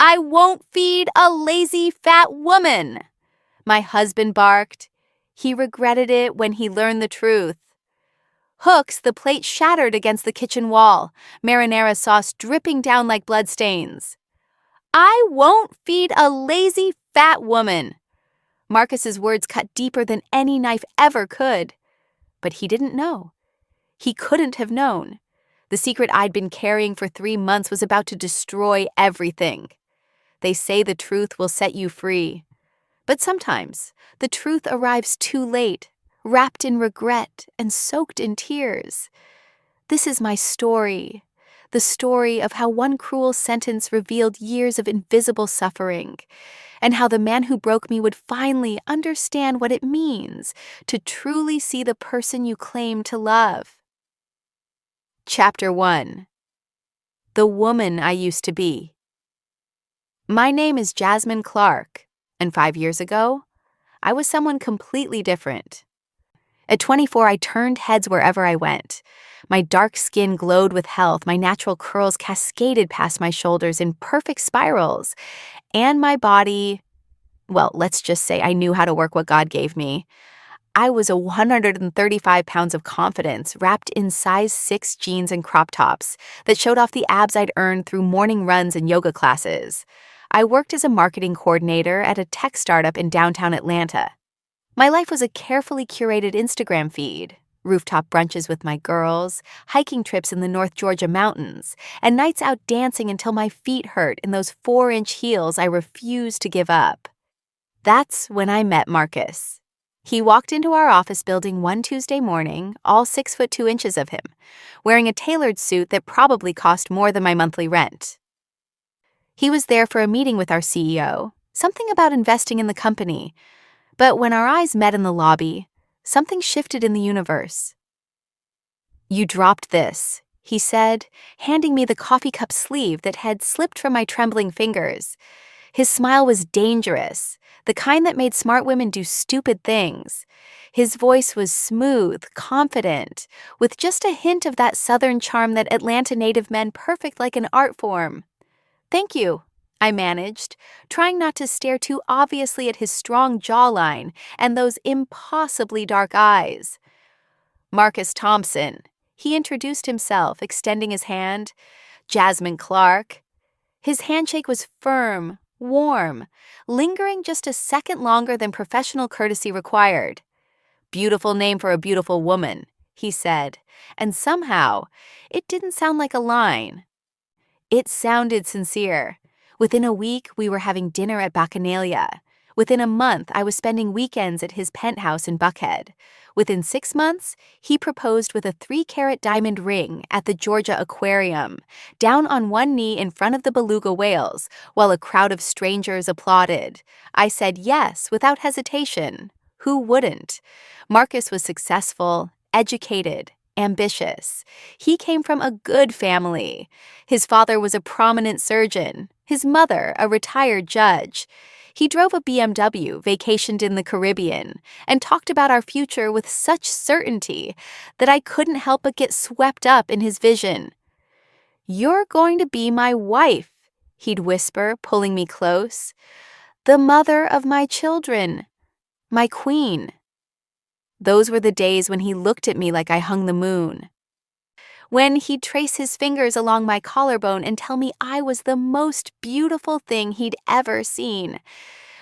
I won't feed a lazy fat woman, my husband barked. He regretted it when he learned the truth. Hooks, the plate shattered against the kitchen wall, marinara sauce dripping down like bloodstains. I won't feed a lazy fat woman. Marcus's words cut deeper than any knife ever could. But he didn't know. He couldn't have known. The secret I'd been carrying for 3 months was about to destroy everything. They say the truth will set you free. But sometimes the truth arrives too late, wrapped in regret and soaked in tears. This is my story, the story of how one cruel sentence revealed years of invisible suffering, and how the man who broke me would finally understand what it means to truly see the person you claim to love. Chapter 1. The Woman I Used to Be. My name is Jasmine Clark, and 5 years ago, I was someone completely different. At 24, I turned heads wherever I went. My dark skin glowed with health, my natural curls cascaded past my shoulders in perfect spirals, and my body, well, let's just say I knew how to work what God gave me. I was 135 pounds of confidence wrapped in size 6 jeans and crop tops that showed off the abs I'd earned through morning runs and yoga classes. I worked as a marketing coordinator at a tech startup in downtown Atlanta. My life was a carefully curated Instagram feed, rooftop brunches with my girls, hiking trips in the North Georgia mountains, and nights out dancing until my feet hurt in those 4-inch heels I refused to give up. That's when I met Marcus. He walked into our office building one Tuesday morning, all 6 foot 2 inches of him, wearing a tailored suit that probably cost more than my monthly rent. He was there for a meeting with our CEO, something about investing in the company. But when our eyes met in the lobby, something shifted in the universe. "You dropped this," he said, handing me the coffee cup sleeve that had slipped from my trembling fingers. His smile was dangerous, the kind that made smart women do stupid things. His voice was smooth, confident, with just a hint of that southern charm that Atlanta native men perfect like an art form. "Thank you," I managed, trying not to stare too obviously at his strong jawline and those impossibly dark eyes. "Marcus Thompson," he introduced himself, extending his hand. "Jasmine Clark." His handshake was firm, warm, lingering just a second longer than professional courtesy required. "Beautiful name for a beautiful woman," he said, and somehow it didn't sound like a line. It sounded sincere. Within a week, we were having dinner at Bacchanalia. Within a month, I was spending weekends at his penthouse in Buckhead. Within 6 months, he proposed with a 3-carat diamond ring at the Georgia Aquarium, down on one knee in front of the beluga whales, while a crowd of strangers applauded. I said yes without hesitation. Who wouldn't? Marcus was successful, educated, ambitious. He came from a good family. His father was a prominent surgeon, his mother a retired judge. He drove a BMW, vacationed in the Caribbean, and talked about our future with such certainty that I couldn't help but get swept up in his vision. "You're going to be my wife," he'd whisper, pulling me close. "The mother of my children. My queen." Those were the days when he looked at me like I hung the moon. When he'd trace his fingers along my collarbone and tell me I was the most beautiful thing he'd ever seen.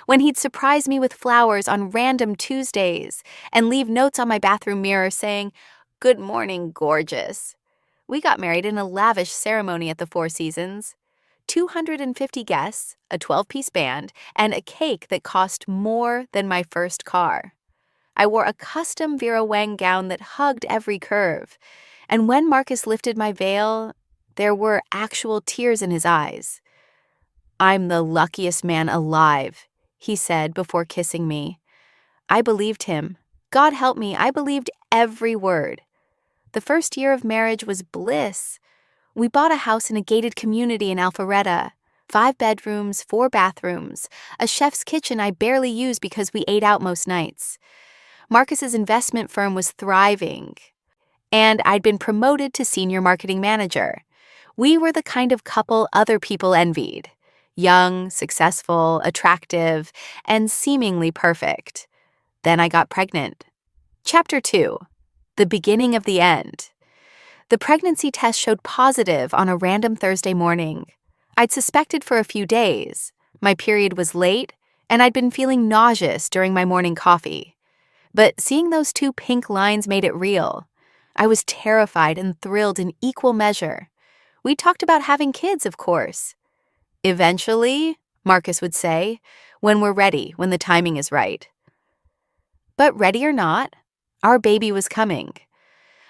When he'd surprise me with flowers on random Tuesdays and leave notes on my bathroom mirror saying, "Good morning, gorgeous." We got married in a lavish ceremony at the Four Seasons. 250 guests, a 12-piece band, and a cake that cost more than my first car. I wore a custom Vera Wang gown that hugged every curve. And when Marcus lifted my veil, there were actual tears in his eyes. "I'm the luckiest man alive," he said before kissing me. I believed him. God help me, I believed every word. The first year of marriage was bliss. We bought a house in a gated community in Alpharetta. 5 bedrooms, 4 bathrooms, a chef's kitchen I barely used because we ate out most nights. Marcus's investment firm was thriving, and I'd been promoted to senior marketing manager. We were the kind of couple other people envied. young, successful, attractive, and seemingly perfect. Then I got pregnant. Chapter 2. The beginning of the end. The pregnancy test showed positive on a random Thursday morning. I'd suspected for a few days. My period was late, and I'd been feeling nauseous during my morning coffee. But seeing those 2 pink lines made it real. I was terrified and thrilled in equal measure. We talked about having kids, of course. Eventually, Marcus would say, when we're ready, when the timing is right. But ready or not, our baby was coming.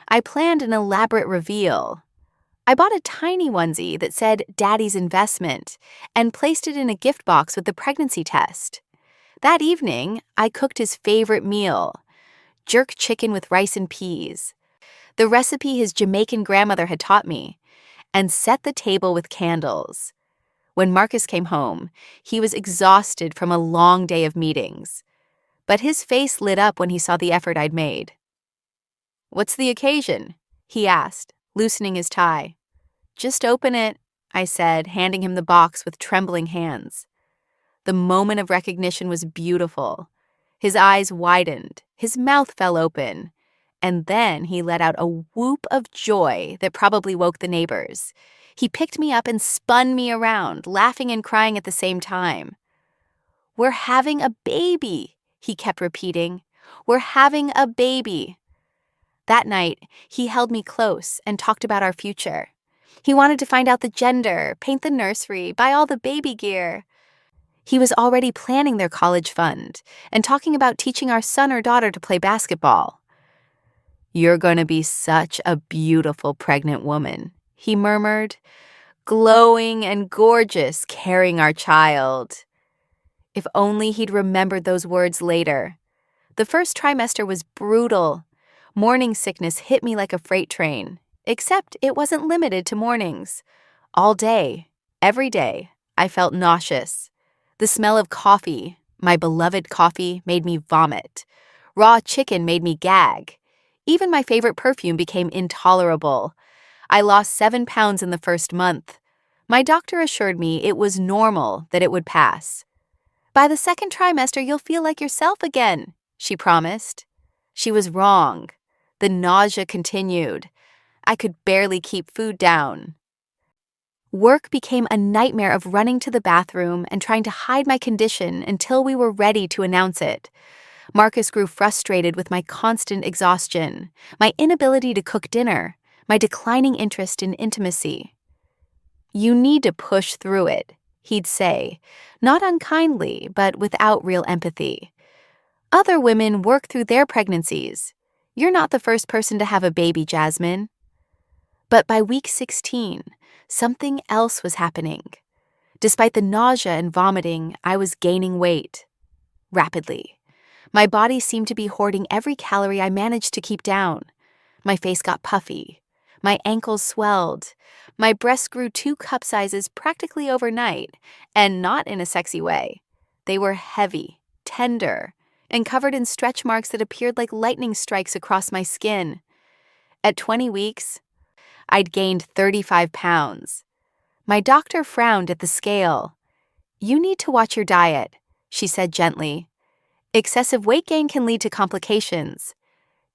I planned an elaborate reveal. I bought a tiny onesie that said Daddy's Investment and placed it in a gift box with the pregnancy test. That evening, I cooked his favorite meal, jerk chicken with rice and peas, the recipe his Jamaican grandmother had taught me, and set the table with candles. When Marcus came home, he was exhausted from a long day of meetings. But his face lit up when he saw the effort I'd made. "What's the occasion?" he asked, loosening his tie. "Just open it," I said, handing him the box with trembling hands. The moment of recognition was beautiful. His eyes widened, his mouth fell open, and then he let out a whoop of joy that probably woke the neighbors. He picked me up and spun me around, laughing and crying at the same time. "We're having a baby," he kept repeating. "We're having a baby." That night, he held me close and talked about our future. He wanted to find out the gender, paint the nursery, buy all the baby gear. He was already planning their college fund and talking about teaching our son or daughter to play basketball. "You're going to be such a beautiful pregnant woman," he murmured, "glowing and gorgeous, carrying our child." If only he'd remembered those words later. The first trimester was brutal. Morning sickness hit me like a freight train, except it wasn't limited to mornings. All day, every day, I felt nauseous. The smell of coffee, my beloved coffee, made me vomit. Raw chicken made me gag. Even my favorite perfume became intolerable. I lost 7 pounds in the first month. My doctor assured me it was normal, that it would pass. "By the second trimester, you'll feel like yourself again," she promised. She was wrong. The nausea continued. I could barely keep food down. Work became a nightmare of running to the bathroom and trying to hide my condition until we were ready to announce it. Marcus grew frustrated with my constant exhaustion, my inability to cook dinner, my declining interest in intimacy. "You need to push through it," he'd say, not unkindly, but without real empathy. "Other women work through their pregnancies. You're not the first person to have a baby, Jasmine." But by week 16, something else was happening. Despite the nausea and vomiting, I was gaining weight. Rapidly. My body seemed to be hoarding every calorie I managed to keep down. My face got puffy. My ankles swelled. My breasts grew 2 cup sizes practically overnight, and not in a sexy way. They were heavy, tender, and covered in stretch marks that appeared like lightning strikes across my skin. At 20 weeks, I'd gained 35 pounds. My doctor frowned at the scale. "You need to watch your diet," she said gently. "Excessive weight gain can lead to complications.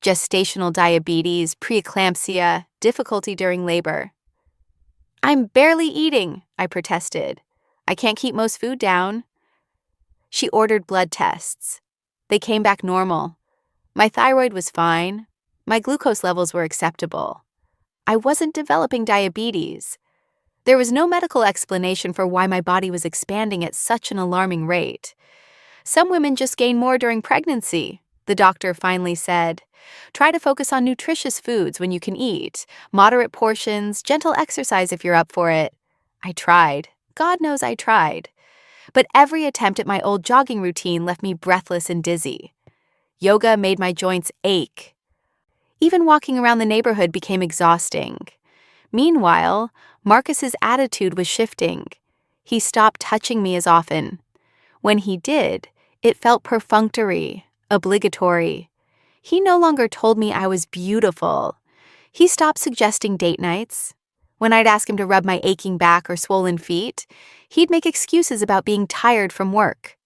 Gestational diabetes, preeclampsia, difficulty during labor." "I'm barely eating," I protested. "I can't keep most food down." She ordered blood tests. They came back normal. My thyroid was fine. My glucose levels were acceptable. I wasn't developing diabetes. There was no medical explanation for why my body was expanding at such an alarming rate. "Some women just gain more during pregnancy," the doctor finally said. "Try to focus on nutritious foods when you can eat, moderate portions, gentle exercise if you're up for it." I tried. God knows I tried. But every attempt at my old jogging routine left me breathless and dizzy. Yoga made my joints ache. Even walking around the neighborhood became exhausting. Meanwhile, Marcus's attitude was shifting. He stopped touching me as often. When he did, it felt perfunctory, obligatory. He no longer told me I was beautiful. He stopped suggesting date nights. When I'd ask him to rub my aching back or swollen feet, he'd make excuses about being tired from work.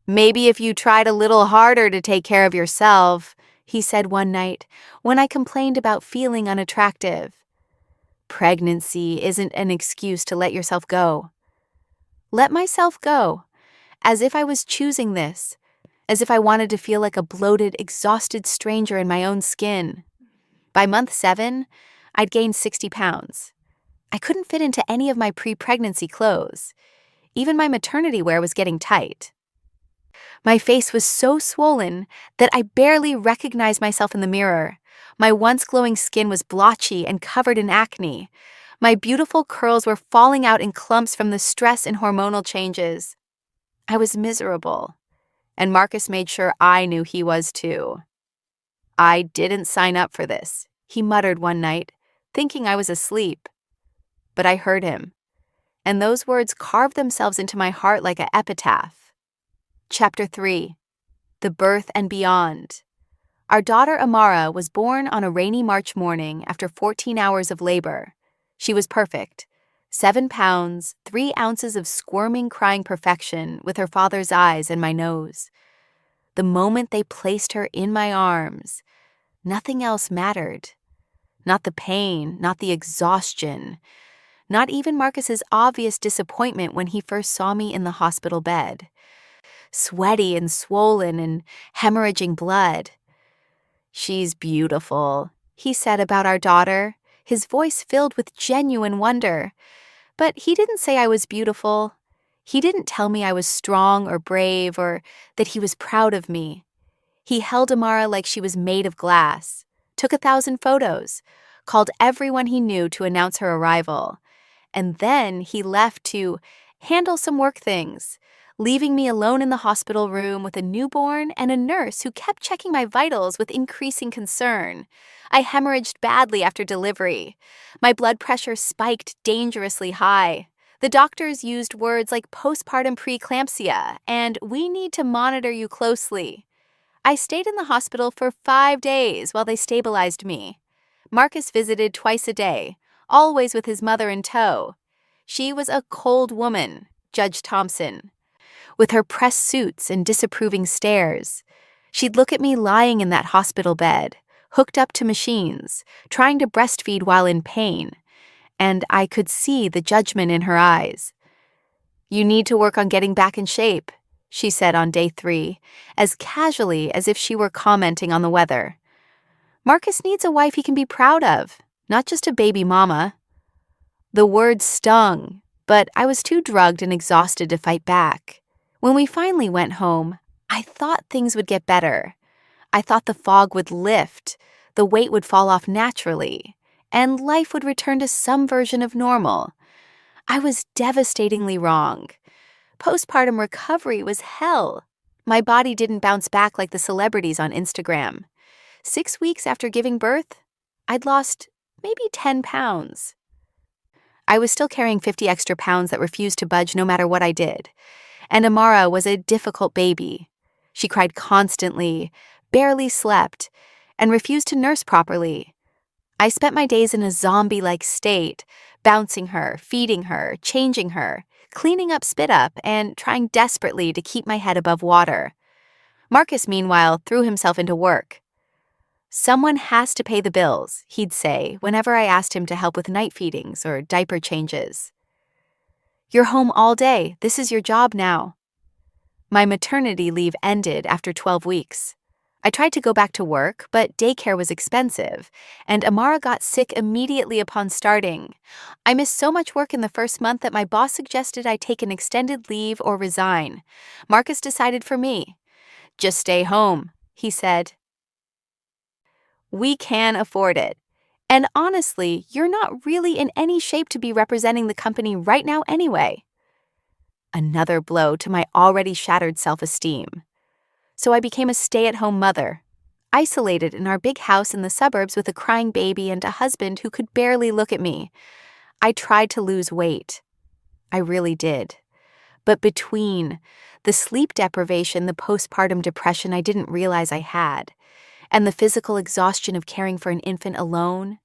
"Maybe if you tried a little harder to take care of yourself," he said one night when I complained about feeling unattractive. Pregnancy isn't an excuse to let yourself go. Let myself go, as if I was choosing this, as if I wanted to feel like a bloated, exhausted stranger in my own skin. By month 7, I'd gained 60 pounds. I couldn't fit into any of my pre-pregnancy clothes. Even my maternity wear was getting tight. My face was so swollen that I barely recognized myself in the mirror. My once glowing skin was blotchy and covered in acne. My beautiful curls were falling out in clumps from the stress and hormonal changes. I was miserable, and Marcus made sure I knew he was too. "I didn't sign up for this," he muttered one night, thinking I was asleep. But I heard him, and those words carved themselves into my heart like an epitaph. Chapter 3. The Birth and Beyond. Our daughter Amara was born on a rainy March morning after 14 hours of labor. She was perfect. 7 pounds, 3 ounces of squirming, crying perfection with her father's eyes and my nose. The moment they placed her in my arms, nothing else mattered. Not the pain, not the exhaustion, not even Marcus's obvious disappointment when he first saw me in the hospital bed. Sweaty and swollen and hemorrhaging blood. "She's beautiful," he said about our daughter, his voice filled with genuine wonder. But he didn't say I was beautiful. He didn't tell me I was strong or brave or that he was proud of me. He held Amara like she was made of glass, took 1,000 photos, called everyone he knew to announce her arrival, and then he left to handle some work things, leaving me alone in the hospital room with a newborn and a nurse who kept checking my vitals with increasing concern. I hemorrhaged badly after delivery. My blood pressure spiked dangerously high. The doctors used words like postpartum preeclampsia and "we need to monitor you closely." I stayed in the hospital for 5 days while they stabilized me. Marcus visited twice a day, always with his mother in tow. She was a cold woman, Judge Thompson. With her pressed suits and disapproving stares, she'd look at me lying in that hospital bed, hooked up to machines, trying to breastfeed while in pain, and I could see the judgment in her eyes. "You need to work on getting back in shape," she said on day 3, as casually as if she were commenting on the weather. "Marcus needs a wife he can be proud of, not just a baby mama." The words stung, but I was too drugged and exhausted to fight back. When we finally went home, I thought things would get better. I thought the fog would lift, the weight would fall off naturally, and life would return to some version of normal. I was devastatingly wrong. Postpartum recovery was hell. My body didn't bounce back like the celebrities on Instagram. 6 weeks after giving birth, I'd lost maybe 10 pounds. I was still carrying 50 extra pounds that refused to budge no matter what I did. And Amara was a difficult baby. She cried constantly, barely slept, and refused to nurse properly. I spent my days in a zombie-like state, bouncing her, feeding her, changing her, cleaning up spit up, and trying desperately to keep my head above water. Marcus, meanwhile, threw himself into work. "Someone has to pay the bills," he'd say whenever I asked him to help with night feedings or diaper changes. "You're home all day. This is your job now." My maternity leave ended after 12 weeks. I tried to go back to work, but daycare was expensive, and Amara got sick immediately upon starting. I missed so much work in the first month that my boss suggested I take an extended leave or resign. Marcus decided for me. "Just stay home," he said. "We can afford it. And honestly, you're not really in any shape to be representing the company right now anyway." Another blow to my already shattered self-esteem. So I became a stay-at-home mother, isolated in our big house in the suburbs with a crying baby and a husband who could barely look at me. I tried to lose weight. I really did. But between the sleep deprivation, the postpartum depression I didn't realize I had, and the physical exhaustion of caring for an infant alone,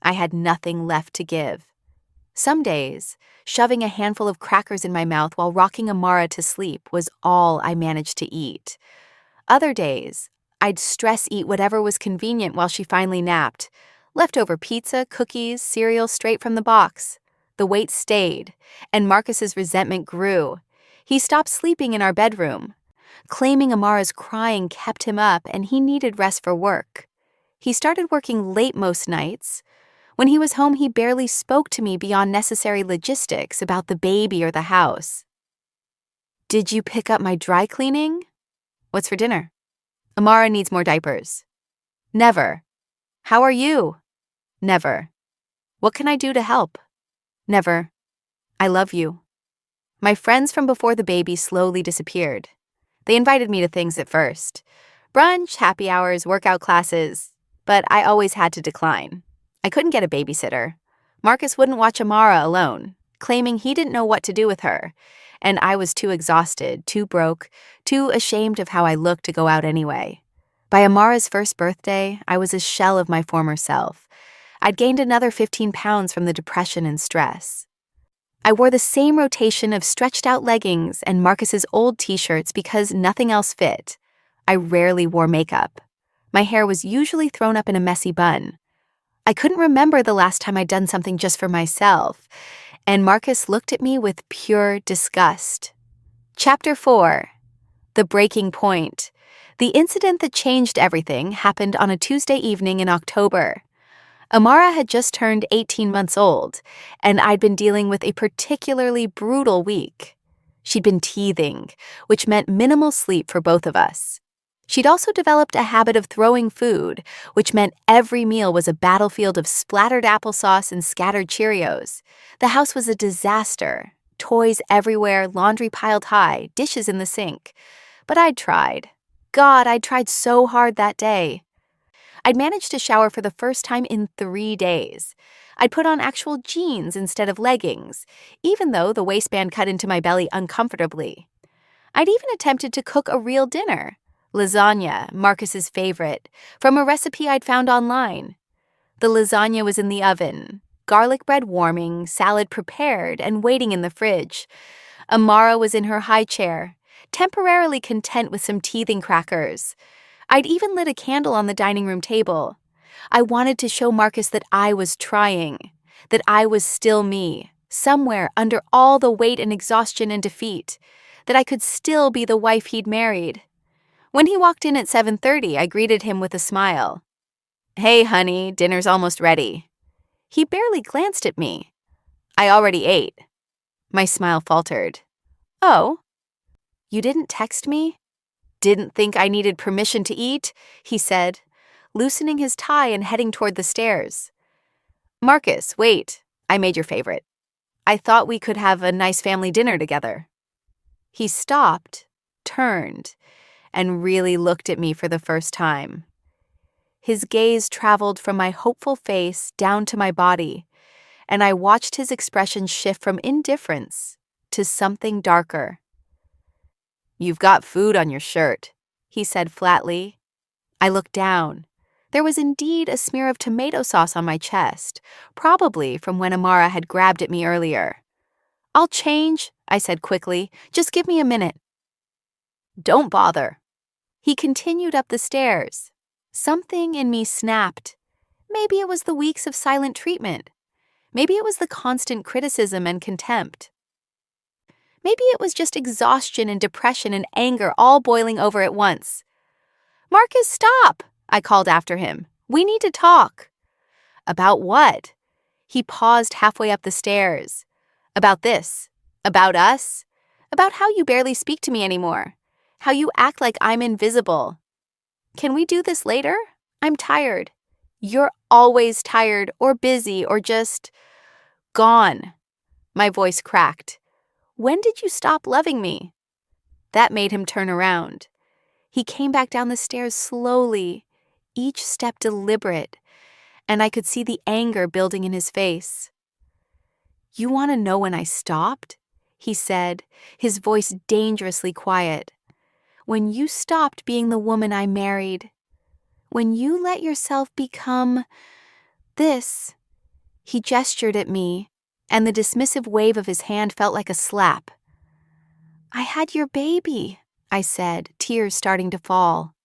I had nothing left to give. Some days, shoving a handful of crackers in my mouth while rocking Amara to sleep was all I managed to eat. Other days, I'd stress eat whatever was convenient while she finally napped. Leftover pizza, cookies, cereal straight from the box. The weight stayed, and Marcus's resentment grew. He stopped sleeping in our bedroom. Claiming Amara's crying kept him up and he needed rest for work. He started working late most nights. When he was home, he barely spoke to me beyond necessary logistics about the baby or the house. Did you pick up my dry cleaning? What's for dinner? Amara needs more diapers. Never. How are you? Never. What can I do to help? Never. I love you. My friends from before the baby slowly disappeared. They invited me to things at first. Brunch, happy hours, workout classes. But I always had to decline. I couldn't get a babysitter. Marcus wouldn't watch Amara alone, claiming he didn't know what to do with her. And I was too exhausted, too broke, too ashamed of how I looked to go out anyway. By Amara's first birthday, I was a shell of my former self. I'd gained another 15 pounds from the depression and stress. I wore the same rotation of stretched-out leggings and Marcus's old t-shirts because nothing else fit. I rarely wore makeup. My hair was usually thrown up in a messy bun. I couldn't remember the last time I'd done something just for myself, and Marcus looked at me with pure disgust. Chapter 4. The Breaking Point. The incident that changed everything happened on a Tuesday evening in October. Amara had just turned 18 months old, and I'd been dealing with a particularly brutal week. She'd been teething, which meant minimal sleep for both of us. She'd also developed a habit of throwing food, which meant every meal was a battlefield of splattered applesauce and scattered Cheerios. The house was a disaster. Toys everywhere, laundry piled high, dishes in the sink. But I'd tried. God, I'd tried so hard that day. I'd managed to shower for the first time in 3 days. I'd put on actual jeans instead of leggings, even though the waistband cut into my belly uncomfortably. I'd even attempted to cook a real dinner, lasagna, Marcus's favorite, from a recipe I'd found online. The lasagna was in the oven, garlic bread warming, salad prepared, and waiting in the fridge. Amara was in her high chair, temporarily content with some teething crackers. I'd even lit a candle on the dining room table. I wanted to show Marcus that I was trying, that I was still me, somewhere under all the weight and exhaustion and defeat, that I could still be the wife he'd married. When he walked in at 7:30, I greeted him with a smile. Hey, honey, dinner's almost ready. He barely glanced at me. I already ate. My smile faltered. Oh, you didn't text me? Didn't think I needed permission to eat, he said, loosening his tie and heading toward the stairs. Marcus, wait, I made your favorite. I thought we could have a nice family dinner together. He stopped, turned, and really looked at me for the first time. His gaze traveled from my hopeful face down to my body, and I watched his expression shift from indifference to something darker. You've got food on your shirt, he said flatly. I looked down. There was indeed a smear of tomato sauce on my chest, probably from when Amara had grabbed at me earlier. I'll change, I said quickly. Just give me a minute. Don't bother. He continued up the stairs. Something in me snapped. Maybe it was the weeks of silent treatment. Maybe it was the constant criticism and contempt. Maybe it was just exhaustion and depression and anger all boiling over at once. Marcus, stop, I called after him. We need to talk. About what? He paused halfway up the stairs. About this. About us. About how you barely speak to me anymore. How you act like I'm invisible. Can we do this later? I'm tired. You're always tired or busy or just gone. My voice cracked. When did you stop loving me? That made him turn around. He came back down the stairs slowly, each step deliberate, and I could see the anger building in his face. You want to know when I stopped? He said, his voice dangerously quiet. When you stopped being the woman I married. When you let yourself become this. He gestured at me, and the dismissive wave of his hand felt like a slap. "I had your baby," I said, tears starting to fall.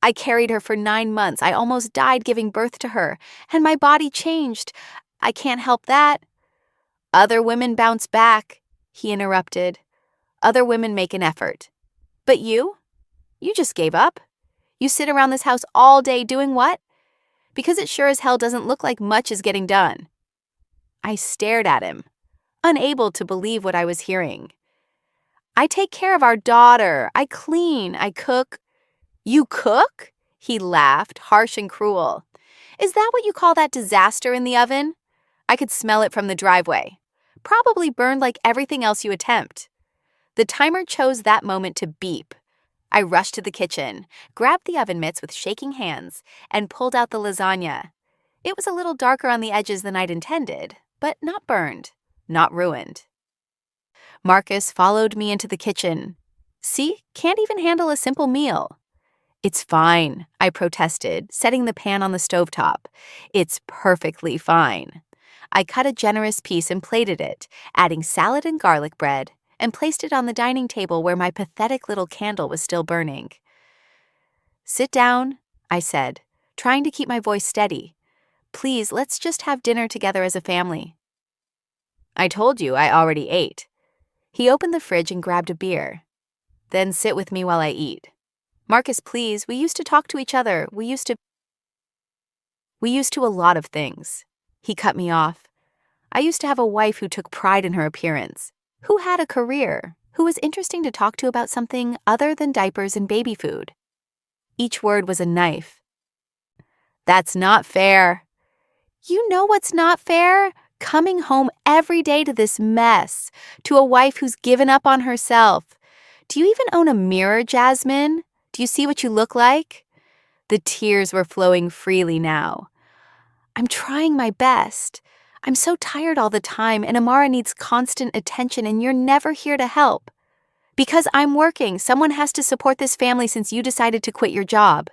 "I carried her for 9 months. I almost died giving birth to her, and my body changed. I can't help that." "Other women bounce back," he interrupted. "Other women make an effort. But you? You just gave up. You sit around this house all day doing what? Because it sure as hell doesn't look like much is getting done." I stared at him, unable to believe what I was hearing. "I take care of our daughter. I clean. I cook." "You cook?" He laughed, harsh and cruel. "Is that what you call that disaster in the oven? I could smell it from the driveway. Probably burned like everything else you attempt." The timer chose that moment to beep. I rushed to the kitchen, grabbed the oven mitts with shaking hands, and pulled out the lasagna. It was a little darker on the edges than I'd intended, but not burned, not ruined. Marcus followed me into the kitchen. "See, can't even handle a simple meal." "It's fine," I protested, setting the pan on the stovetop. "It's perfectly fine." I cut a generous piece and plated it, adding salad and garlic bread, and placed it on the dining table where my pathetic little candle was still burning. "Sit down," I said, trying to keep my voice steady. "Please, let's just have dinner together as a family." "I told you I already ate." He opened the fridge and grabbed a beer. "Then sit with me while I eat." "Marcus, please, we used to talk to each other. We used to a lot of things." He cut me off. "I used to have a wife who took pride in her appearance, who had a career, who was interesting to talk to about something other than diapers and baby food." Each word was a knife. "That's not fair." "You know what's not fair? Coming home every day to this mess, to a wife who's given up on herself. Do you even own a mirror, Jasmine? Do you see what you look like?" The tears were flowing freely now. "I'm trying my best. I'm so tired all the time, and Amara needs constant attention, and you're never here to help. Because I'm working, someone has to support this family since you decided to quit your job."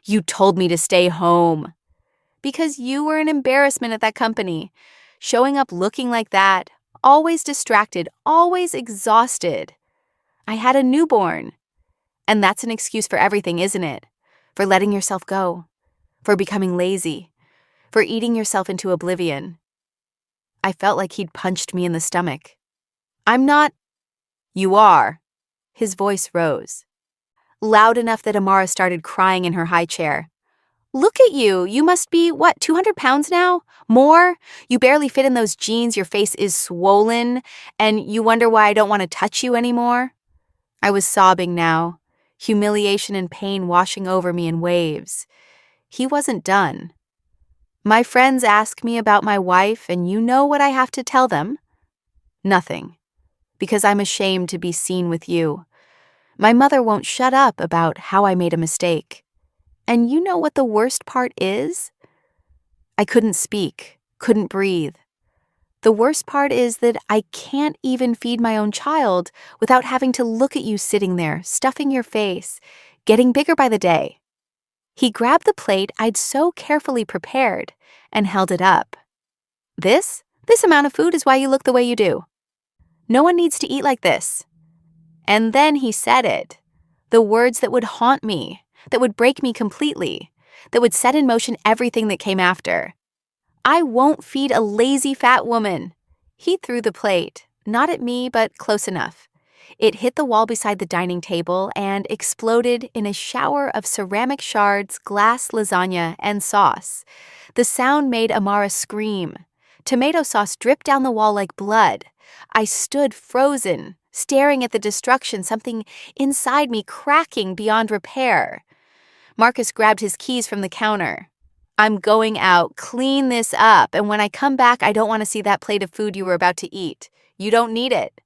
"You told me to stay home." "Because you were an embarrassment at that company. Showing up looking like that, always distracted, always exhausted. I had a newborn. And that's an excuse for everything, isn't it? For letting yourself go. For becoming lazy. For eating yourself into oblivion." I felt like he'd punched me in the stomach. "I'm not—" "You are." His voice rose, loud enough that Amara started crying in her high chair. "Look at you. You must be, 200 pounds now? More? You barely fit in those jeans, your face is swollen, and you wonder why I don't want to touch you anymore?" I was sobbing now, humiliation and pain washing over me in waves. He wasn't done. "My friends ask me about my wife, and you know what I have to tell them?" "Nothing. Because I'm ashamed to be seen with you. My mother won't shut up about how I made a mistake. And you know what the worst part is?" I couldn't speak, couldn't breathe. "The worst part is that I can't even feed my own child without having to look at you sitting there, stuffing your face, getting bigger by the day." He grabbed the plate I'd so carefully prepared and held it up. This amount of food is why you look the way you do. No one needs to eat like this." And then he said it. The words that would haunt me, that would break me completely, that would set in motion everything that came after. "I won't feed a lazy fat woman." He threw the plate, not at me, but close enough. It hit the wall beside the dining table and exploded in a shower of ceramic shards, glass lasagna, and sauce. The sound made Amara scream. Tomato sauce dripped down the wall like blood. I stood frozen, staring at the destruction, something inside me cracking beyond repair. Marcus grabbed his keys from the counter. "I'm going out. Clean this up. And when I come back, I don't want to see that plate of food you were about to eat. You don't need it."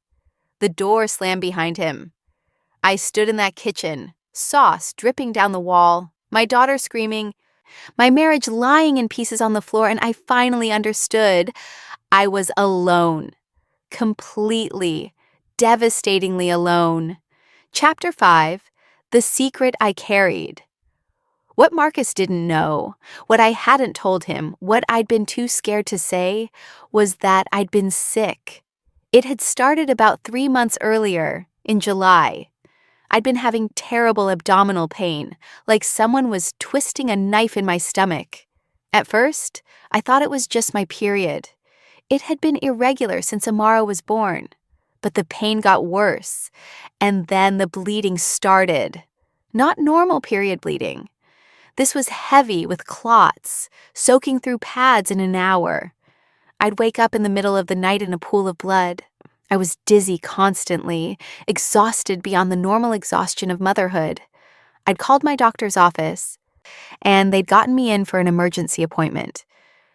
The door slammed behind him. I stood in that kitchen, sauce dripping down the wall, my daughter screaming, my marriage lying in pieces on the floor, and I finally understood. I was alone. Completely, devastatingly alone. Chapter 5, The Secret I Carried. What Marcus didn't know, what I hadn't told him, what I'd been too scared to say, was that I'd been sick. It had started about 3 months earlier, in July. I'd been having terrible abdominal pain, like someone was twisting a knife in my stomach. At first, I thought it was just my period. It had been irregular since Amara was born. But the pain got worse, and then the bleeding started. Not normal period bleeding. This was heavy with clots, soaking through pads in an hour. I'd wake up in the middle of the night in a pool of blood. I was dizzy constantly, exhausted beyond the normal exhaustion of motherhood. I'd called my doctor's office, and they'd gotten me in for an emergency appointment.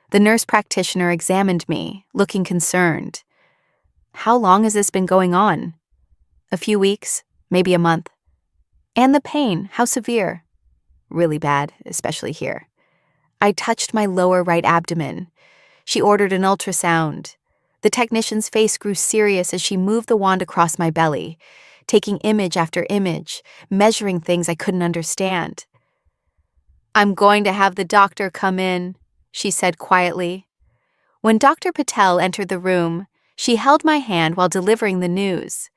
The nurse practitioner examined me, looking concerned. "How long has this been going on?" "A few weeks, maybe a month." "And the pain, how severe?" "Really bad, especially here." I touched my lower right abdomen. She ordered an ultrasound. The technician's face grew serious as she moved the wand across my belly, taking image after image, measuring things I couldn't understand. "I'm going to have the doctor come in," she said quietly. When Dr. Patel entered the room, she held my hand while delivering the news.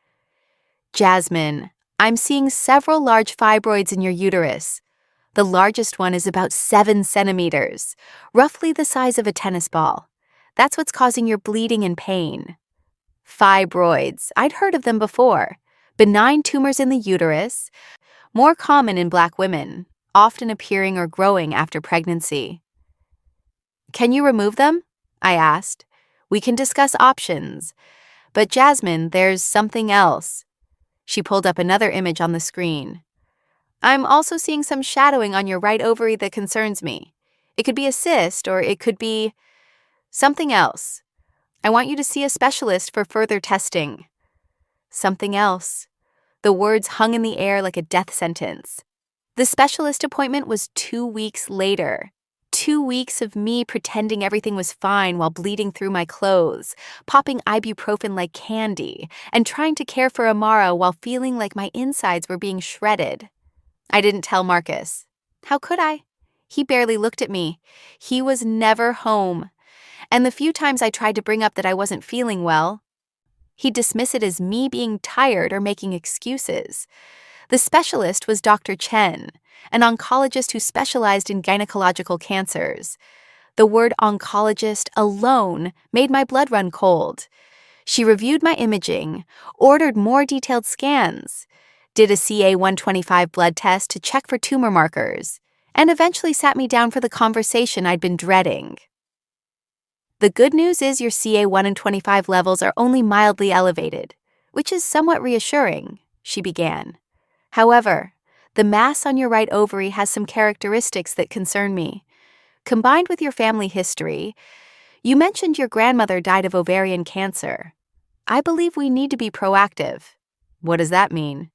"Jasmine, I'm seeing several large fibroids in your uterus. The largest one is about 7 centimeters, roughly the size of a tennis ball. That's what's causing your bleeding and pain." Fibroids, I'd heard of them before. Benign tumors in the uterus, more common in Black women, often appearing or growing after pregnancy. "Can you remove them?" I asked. "We can discuss options. But Jasmine, there's something else." She pulled up another image on the screen. "I'm also seeing some shadowing on your right ovary that concerns me. It could be a cyst, or it could be something else. I want you to see a specialist for further testing." Something else. The words hung in the air like a death sentence. The specialist appointment was 2 weeks later. 2 weeks of me pretending everything was fine while bleeding through my clothes, popping ibuprofen like candy, and trying to care for Amara while feeling like my insides were being shredded. I didn't tell Marcus. How could I? He barely looked at me. He was never home. And the few times I tried to bring up that I wasn't feeling well, he'd dismiss it as me being tired or making excuses. The specialist was Dr. Chen, an oncologist who specialized in gynecological cancers. The word oncologist alone made my blood run cold. She reviewed my imaging, ordered more detailed scans, did a CA-125 blood test to check for tumor markers, and eventually sat me down for the conversation I'd been dreading. "The good news is your CA-125 levels are only mildly elevated, which is somewhat reassuring," she began. "However, the mass on your right ovary has some characteristics that concern me. Combined with your family history, you mentioned your grandmother died of ovarian cancer. I believe we need to be proactive." "What does that mean?"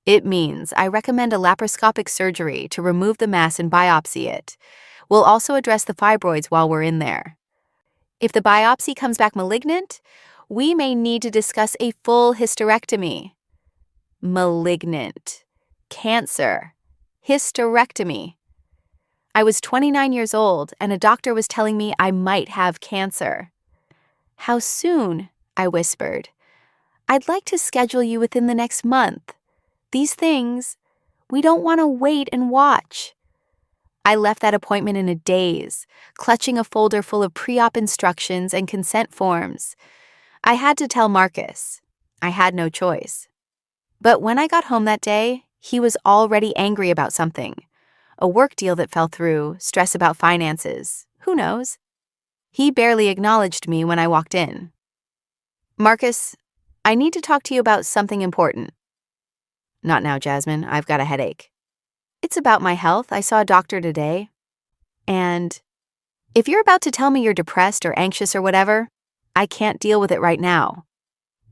"It means I recommend a laparoscopic surgery to remove the mass and biopsy it. We'll also address the fibroids while we're in there. If the biopsy comes back malignant, we may need to discuss a full hysterectomy." Malignant. Cancer. Hysterectomy. I was 29 years old, and a doctor was telling me I might have cancer. "How soon?" I whispered. "I'd like to schedule you within the next month. These things, we don't want to wait and watch." I left that appointment in a daze, clutching a folder full of pre-op instructions and consent forms. I had to tell Marcus. I had no choice. But when I got home that day, he was already angry about something. A work deal that fell through, stress about finances, who knows? He barely acknowledged me when I walked in. "Marcus, I need to talk to you about something important." "Not now, Jasmine. I've got a headache." "It's about my health. I saw a doctor today. And if you're about to tell me you're depressed or anxious or whatever, I can't deal with it right now.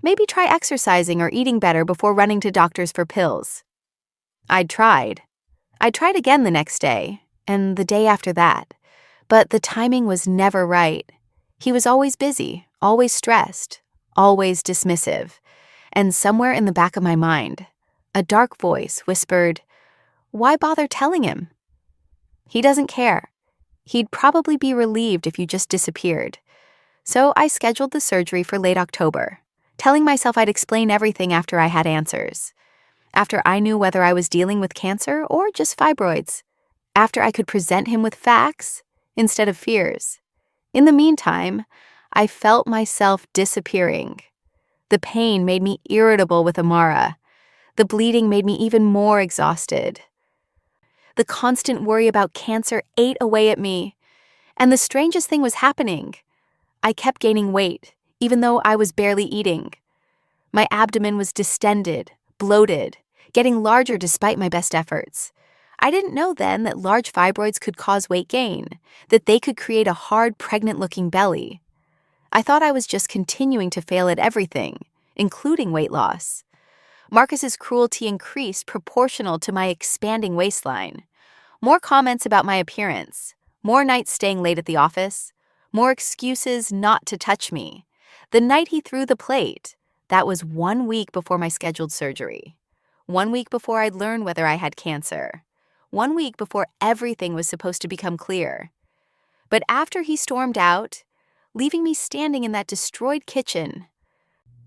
Maybe try exercising or eating better before running to doctors for pills." I'd tried. I tried again the next day, and the day after that. But the timing was never right. He was always busy, always stressed, always dismissive. And somewhere in the back of my mind, a dark voice whispered, "Why bother telling him?" He doesn't care. He'd probably be relieved if you just disappeared. So I scheduled the surgery for late October, telling myself I'd explain everything after I had answers. After I knew whether I was dealing with cancer or just fibroids. After I could present him with facts instead of fears. In the meantime, I felt myself disappearing. The pain made me irritable with Amara. The bleeding made me even more exhausted. The constant worry about cancer ate away at me. And the strangest thing was happening. I kept gaining weight, even though I was barely eating. My abdomen was distended, bloated, getting larger despite my best efforts. I didn't know then that large fibroids could cause weight gain, that they could create a hard, pregnant-looking belly. I thought I was just continuing to fail at everything, including weight loss. Marcus's cruelty increased proportional to my expanding waistline. More comments about my appearance, more nights staying late at the office, more excuses not to touch me. The night he threw the plate, that was 1 week before my scheduled surgery. 1 week before I'd learn whether I had cancer. 1 week before everything was supposed to become clear. But after he stormed out, leaving me standing in that destroyed kitchen,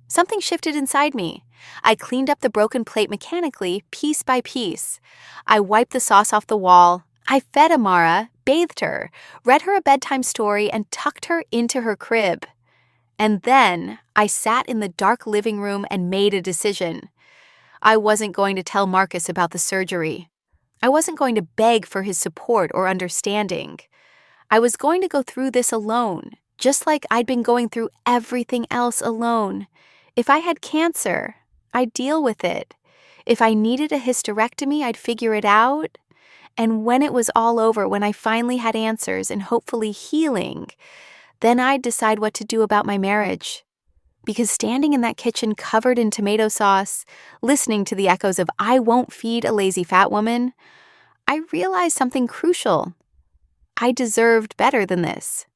something shifted inside me. I cleaned up the broken plate mechanically, piece by piece. I wiped the sauce off the wall. I fed Amara, bathed her, read her a bedtime story, and tucked her into her crib. And then I sat in the dark living room and made a decision. I wasn't going to tell Marcus about the surgery. I wasn't going to beg for his support or understanding. I was going to go through this alone, just like I'd been going through everything else alone. If I had cancer, I'd deal with it. If I needed a hysterectomy, I'd figure it out. And when it was all over, when I finally had answers and hopefully healing, then I'd decide what to do about my marriage. Because standing in that kitchen covered in tomato sauce, listening to the echoes of "I won't feed a lazy fat woman," I realized something crucial. I deserved better than this.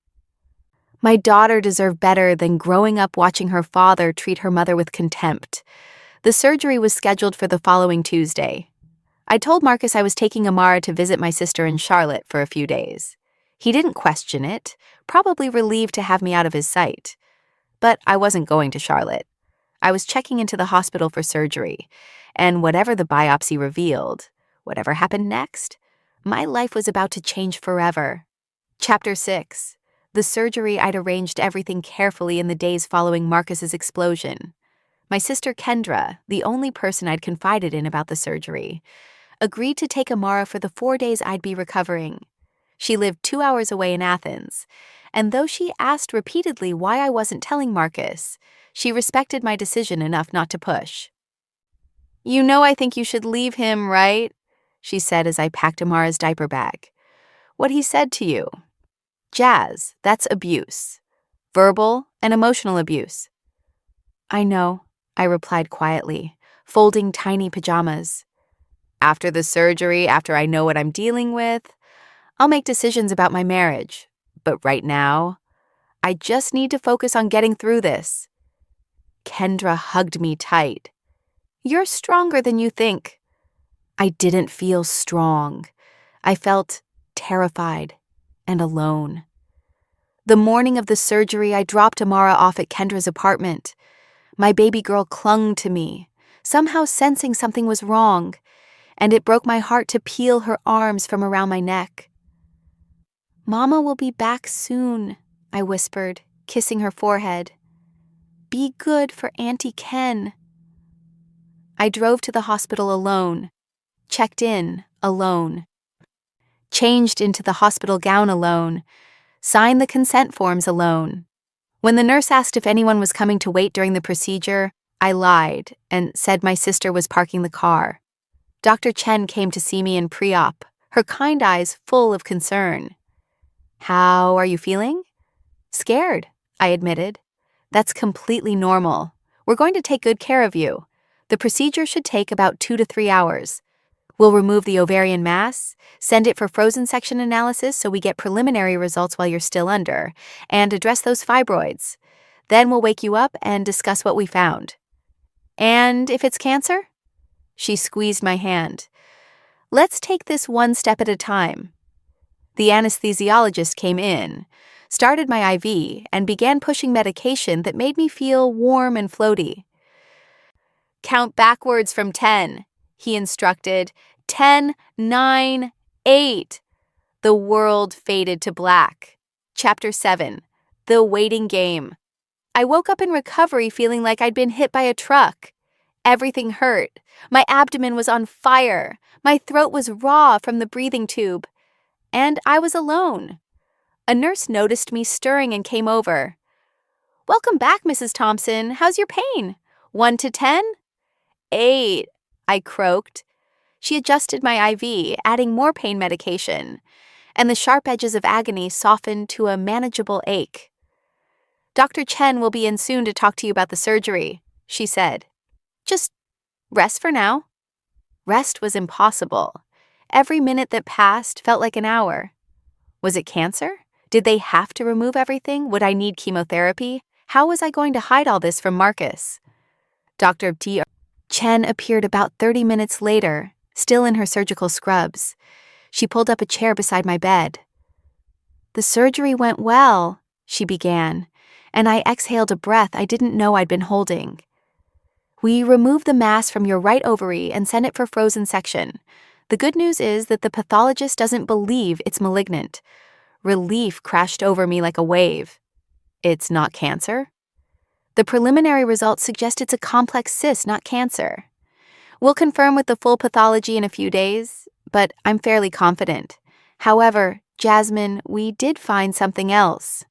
My daughter deserved better than growing up watching her father treat her mother with contempt. The surgery was scheduled for the following Tuesday. I told Marcus I was taking Amara to visit my sister in Charlotte for a few days. He didn't question it, probably relieved to have me out of his sight. But I wasn't going to Charlotte. I was checking into the hospital for surgery, and whatever the biopsy revealed, whatever happened next, my life was about to change forever. Chapter 6. The surgery. I'd arranged everything carefully in the days following Marcus's explosion. My sister Kendra, the only person I'd confided in about the surgery, agreed to take Amara for the 4 days I'd be recovering. She lived 2 hours away in Athens, and though she asked repeatedly why I wasn't telling Marcus, she respected my decision enough not to push. "You know I think you should leave him, right?" she said as I packed Amara's diaper bag. "What he said to you. Jazz, that's abuse. Verbal and emotional abuse." "I know," I replied quietly, folding tiny pajamas. "After the surgery, after I know what I'm dealing with, I'll make decisions about my marriage. But right now, I just need to focus on getting through this." Kendra hugged me tight. "You're stronger than you think." I didn't feel strong. I felt terrified and alone. The morning of the surgery, I dropped Amara off at Kendra's apartment. My baby girl clung to me, somehow sensing something was wrong, and it broke my heart to peel her arms from around my neck. "Mama will be back soon," I whispered, kissing her forehead. "Be good for Auntie Ken." I drove to the hospital alone, checked in alone, changed into the hospital gown alone, signed the consent forms alone. When the nurse asked if anyone was coming to wait during the procedure, I lied and said my sister was parking the car. Dr. Chen came to see me in pre-op, her kind eyes full of concern. "How are you feeling?" "Scared," I admitted. "That's completely normal. We're going to take good care of you. The procedure should take about 2 to 3 hours. We'll remove the ovarian mass, send it for frozen section analysis so we get preliminary results while you're still under, and address those fibroids. Then we'll wake you up and discuss what we found." "And if it's cancer?" She squeezed my hand. "Let's take this one step at a time. The anesthesiologist came in, started my IV, and began pushing medication that made me feel warm and floaty. "Count backwards from 10, he instructed. 10, 9, 8. The world faded to black. Chapter 7. The Waiting Game. I woke up in recovery feeling like I'd been hit by a truck. Everything hurt. My abdomen was on fire. My throat was raw from the breathing tube. And I was alone. A nurse noticed me stirring and came over. "Welcome back, Mrs. Thompson. How's your pain? 1 to 10? 8, I croaked. She adjusted my IV, adding more pain medication, and the sharp edges of agony softened to a manageable ache. "Dr. Chen will be in soon to talk to you about the surgery," she said. "Just rest for now." Rest was impossible. Every minute that passed felt like an hour. Was it cancer? Did they have to remove everything? Would I need chemotherapy? How was I going to hide all this from Marcus? Dr. T. Chen appeared about 30 minutes later, still in her surgical scrubs. She pulled up a chair beside my bed. "The surgery went well," she began, and I exhaled a breath I didn't know I'd been holding. "We removed the mass from your right ovary and sent it for frozen section. The good news is that the pathologist doesn't believe it's malignant." Relief crashed over me like a wave. "It's not cancer?" "The preliminary results suggest it's a complex cyst, not cancer. We'll confirm with the full pathology in a few days, but I'm fairly confident. However, Jasmine, we did find something else."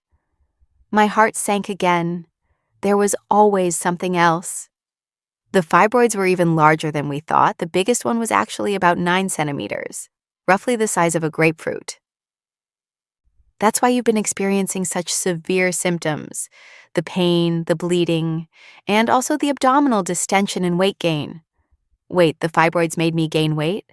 My heart sank again. There was always something else. The fibroids were even larger than we thought. The biggest one was actually about 9 centimeters, roughly the size of a grapefruit. "That's why you've been experiencing such severe symptoms. The pain, the bleeding, and also the abdominal distension and weight gain." Wait, the fibroids made me gain weight?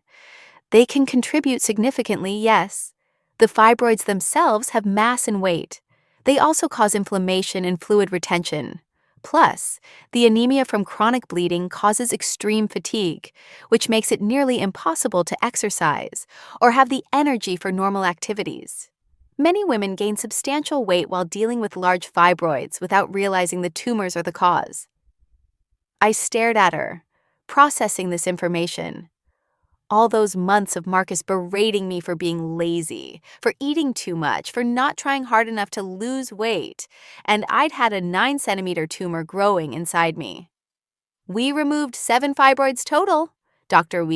They can contribute significantly, yes. The fibroids themselves have mass and weight. They also cause inflammation and fluid retention. Plus, the anemia from chronic bleeding causes extreme fatigue, which makes it nearly impossible to exercise or have the energy for normal activities. Many women gain substantial weight while dealing with large fibroids without realizing the tumors are the cause. I stared at her, processing this information. All those months of Marcus berating me for being lazy, for eating too much, for not trying hard enough to lose weight, and I'd had a 9-centimeter tumor growing inside me. "We removed 7 fibroids total," Dr.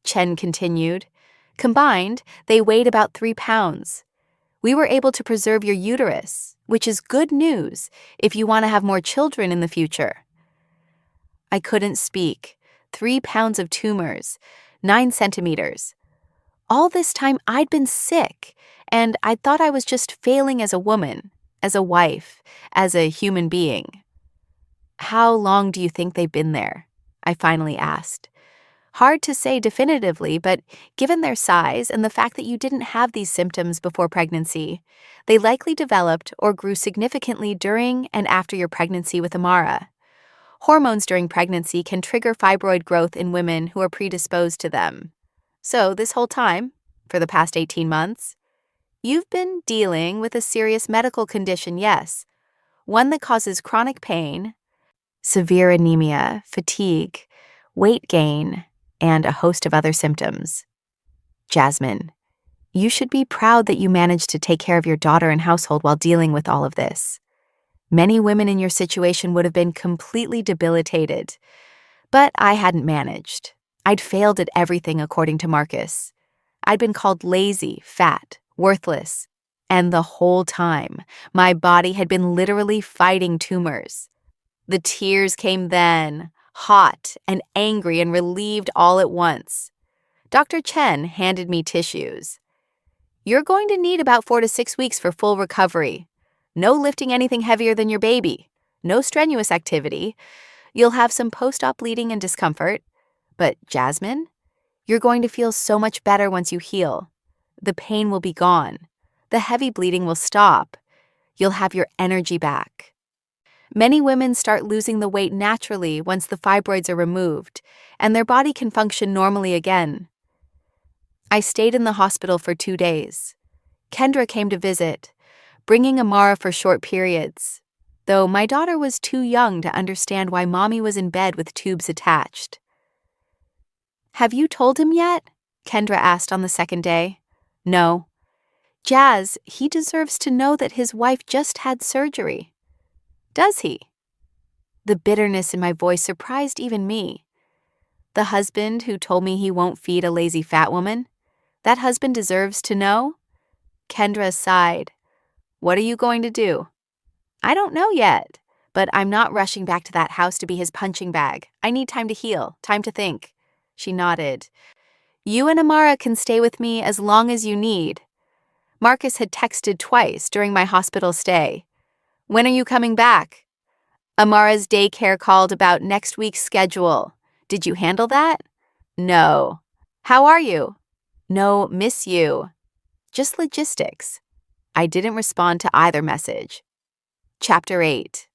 Chen continued. "Combined, they weighed about 3 pounds. We were able to preserve your uterus, which is good news if you want to have more children in the future." I couldn't speak. 3 pounds of tumors, 9 centimeters. All this time I'd been sick, and I thought I was just failing as a woman, as a wife, as a human being. "How long do you think they've been there?" I finally asked. Hard to say definitively, but given their size and the fact that you didn't have these symptoms before pregnancy, they likely developed or grew significantly during and after your pregnancy with Amara. Hormones during pregnancy can trigger fibroid growth in women who are predisposed to them. So this whole time, for the past 18 months, you've been dealing with a serious medical condition, yes, one that causes chronic pain, severe anemia, fatigue, weight gain, and a host of other symptoms. Jasmine, you should be proud that you managed to take care of your daughter and household while dealing with all of this. Many women in your situation would have been completely debilitated. But I hadn't managed. I'd failed at everything according to Marcus. I'd been called lazy, fat, worthless. And the whole time, my body had been literally fighting tumors. The tears came then, hot and angry and relieved all at once. Dr. Chen handed me tissues. "You're going to need about 4 to 6 weeks for full recovery. No lifting anything heavier than your baby. No strenuous activity. You'll have some post-op bleeding and discomfort. But Jasmine, you're going to feel so much better once you heal. The pain will be gone. The heavy bleeding will stop. You'll have your energy back." Many women start losing the weight naturally once the fibroids are removed, and their body can function normally again. I stayed in the hospital for 2 days. Kendra came to visit, bringing Amara for short periods, though my daughter was too young to understand why Mommy was in bed with tubes attached. "Have you told him yet?" Kendra asked on the second day. "No." "Jazz, he deserves to know that his wife just had surgery." "Does he?" The bitterness in my voice surprised even me. The husband who told me he won't feed a lazy fat woman? That husband deserves to know? Kendra sighed. "What are you going to do?" "I don't know yet, but I'm not rushing back to that house to be his punching bag. I need time to heal, time to think." She nodded. "You and Amara can stay with me as long as you need." Marcus had texted twice during my hospital stay. "When are you coming back?" Amara's daycare called about next week's schedule. "Did you handle that?" "No." "How are you?" "No, miss you." Just logistics. I didn't respond to either message. Chapter 8.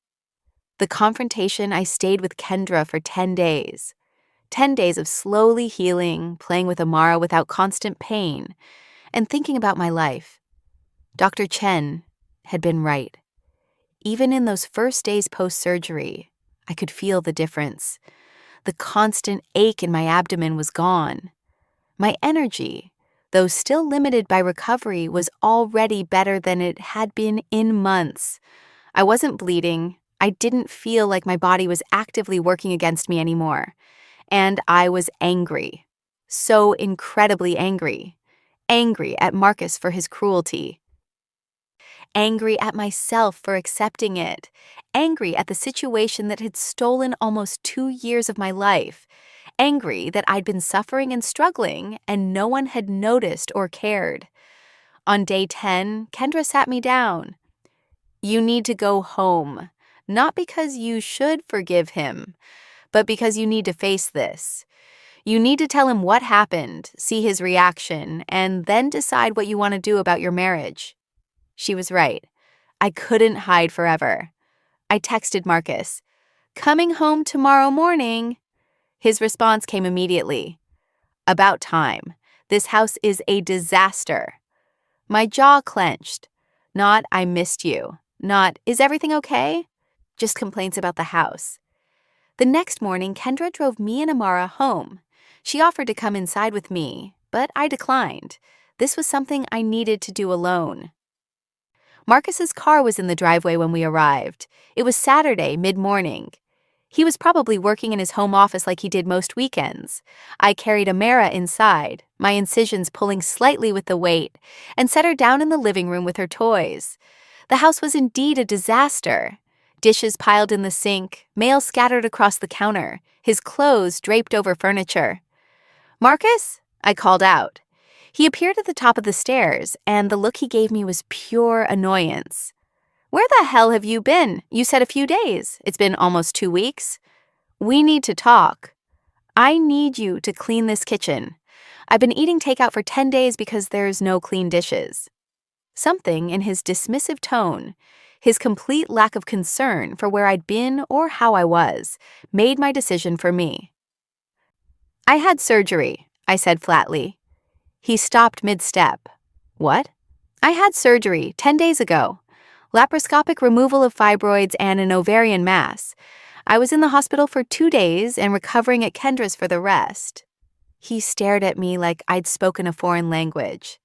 The confrontation. I stayed with Kendra for 10 days. 10 days of slowly healing, playing with Amara without constant pain, and thinking about my life. Dr. Chen had been right. Even in those first days post-surgery, I could feel the difference. The constant ache in my abdomen was gone. My energy, though still limited by recovery, was already better than it had been in months. I wasn't bleeding. I didn't feel like my body was actively working against me anymore. And I was angry. So incredibly angry. Angry at Marcus for his cruelty. Angry at myself for accepting it. Angry at the situation that had stolen almost 2 years of my life. Angry that I'd been suffering and struggling and no one had noticed or cared. On day 10, Kendra sat me down. "You need to go home, not because you should forgive him, but because you need to face this. You need to tell him what happened, see his reaction, and then decide what you want to do about your marriage." She was right. I couldn't hide forever. I texted Marcus, "Coming home tomorrow morning." His response came immediately. "About time. This house is a disaster." My jaw clenched. Not "I missed you." Not "Is everything okay?" Just complaints about the house. The next morning, Kendra drove me and Amara home. She offered to come inside with me, but I declined. This was something I needed to do alone. Marcus's car was in the driveway when we arrived. It was Saturday, mid-morning. He was probably working in his home office like he did most weekends. I carried Amara inside, my incisions pulling slightly with the weight, and set her down in the living room with her toys. The house was indeed a disaster. Dishes piled in the sink, mail scattered across the counter, his clothes draped over furniture. "Marcus?" I called out. He appeared at the top of the stairs, and the look he gave me was pure annoyance. "Where the hell have you been? You said a few days. It's been almost 2 weeks." "We need to talk. I need you to clean this kitchen. I've been eating takeout for 10 days because there's no clean dishes." Something in his dismissive tone, his complete lack of concern for where I'd been or how I was, made my decision for me. "I had surgery," I said flatly. He stopped mid-step. "What?" "I had surgery 10 days ago. Laparoscopic removal of fibroids and an ovarian mass. I was in the hospital for 2 days and recovering at Kendra's for the rest." He stared at me like I'd spoken a foreign language.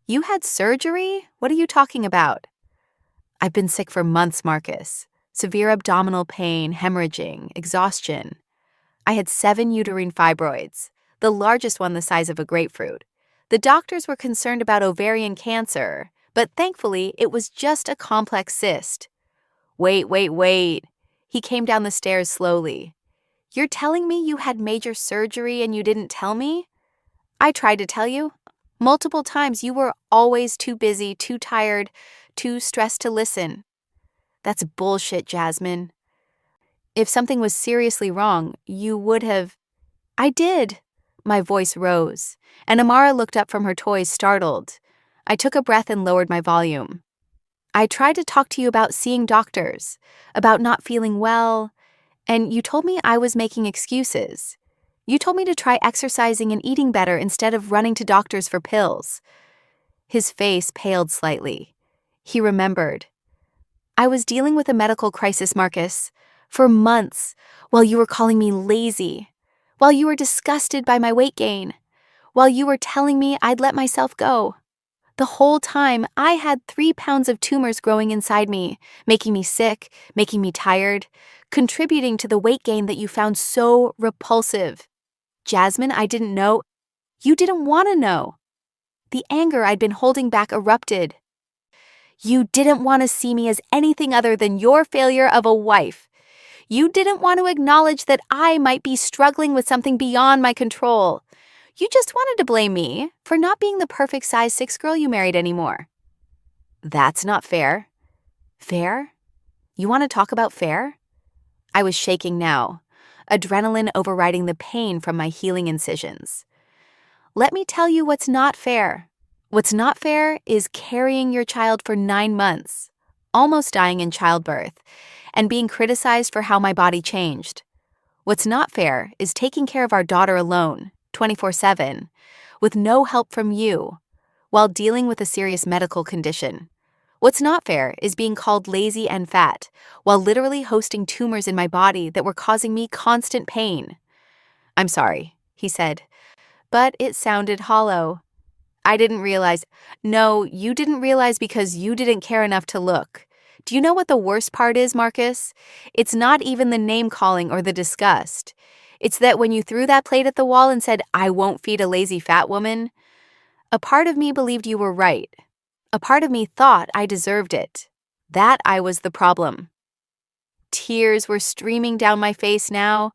"You had surgery? What are you talking about?" "I've been sick for months, Marcus. Severe abdominal pain, hemorrhaging, exhaustion. I had 7 uterine fibroids, the largest one the size of a grapefruit. The doctors were concerned about ovarian cancer, but thankfully it was just a complex cyst." Wait. He came down the stairs slowly. "You're telling me you had major surgery and you didn't tell me?" "I tried to tell you. Multiple times. You were always too busy, too tired, too stressed to listen." "That's bullshit, Jasmine. If something was seriously wrong, you would have—" "I did." My voice rose, and Amara looked up from her toys startled. I took a breath and lowered my volume. "I tried to talk to you about seeing doctors, about not feeling well, and you told me I was making excuses. You told me to try exercising and eating better instead of running to doctors for pills." His face paled slightly. He remembered. I was dealing with a medical crisis, Marcus, for months, while you were calling me lazy, while you were disgusted by my weight gain, while you were telling me I'd let myself go. The whole time, I had 3 pounds of tumors growing inside me, making me sick, making me tired, contributing to the weight gain that you found so repulsive. Jasmine, I didn't know. You didn't want to know. The anger I'd been holding back erupted. You didn't want to see me as anything other than your failure of a wife. You didn't want to acknowledge that I might be struggling with something beyond my control. You just wanted to blame me for not being the perfect size 6 girl you married anymore. That's not fair. Fair? You want to talk about fair? I was shaking now, adrenaline overriding the pain from my healing incisions. Let me tell you what's not fair. What's not fair is carrying your child for 9 months, almost dying in childbirth, and being criticized for how my body changed. What's not fair is taking care of our daughter alone, 24/7, with no help from you, while dealing with a serious medical condition. What's not fair is being called lazy and fat, while literally hosting tumors in my body that were causing me constant pain. I'm sorry, he said, but it sounded hollow. I didn't realize. No, you didn't realize because you didn't care enough to look. Do you know what the worst part is, Marcus? It's not even the name-calling or the disgust. It's that when you threw that plate at the wall and said, "I won't feed a lazy fat woman," a part of me believed you were right. A part of me thought I deserved it. That I was the problem. Tears were streaming down my face now,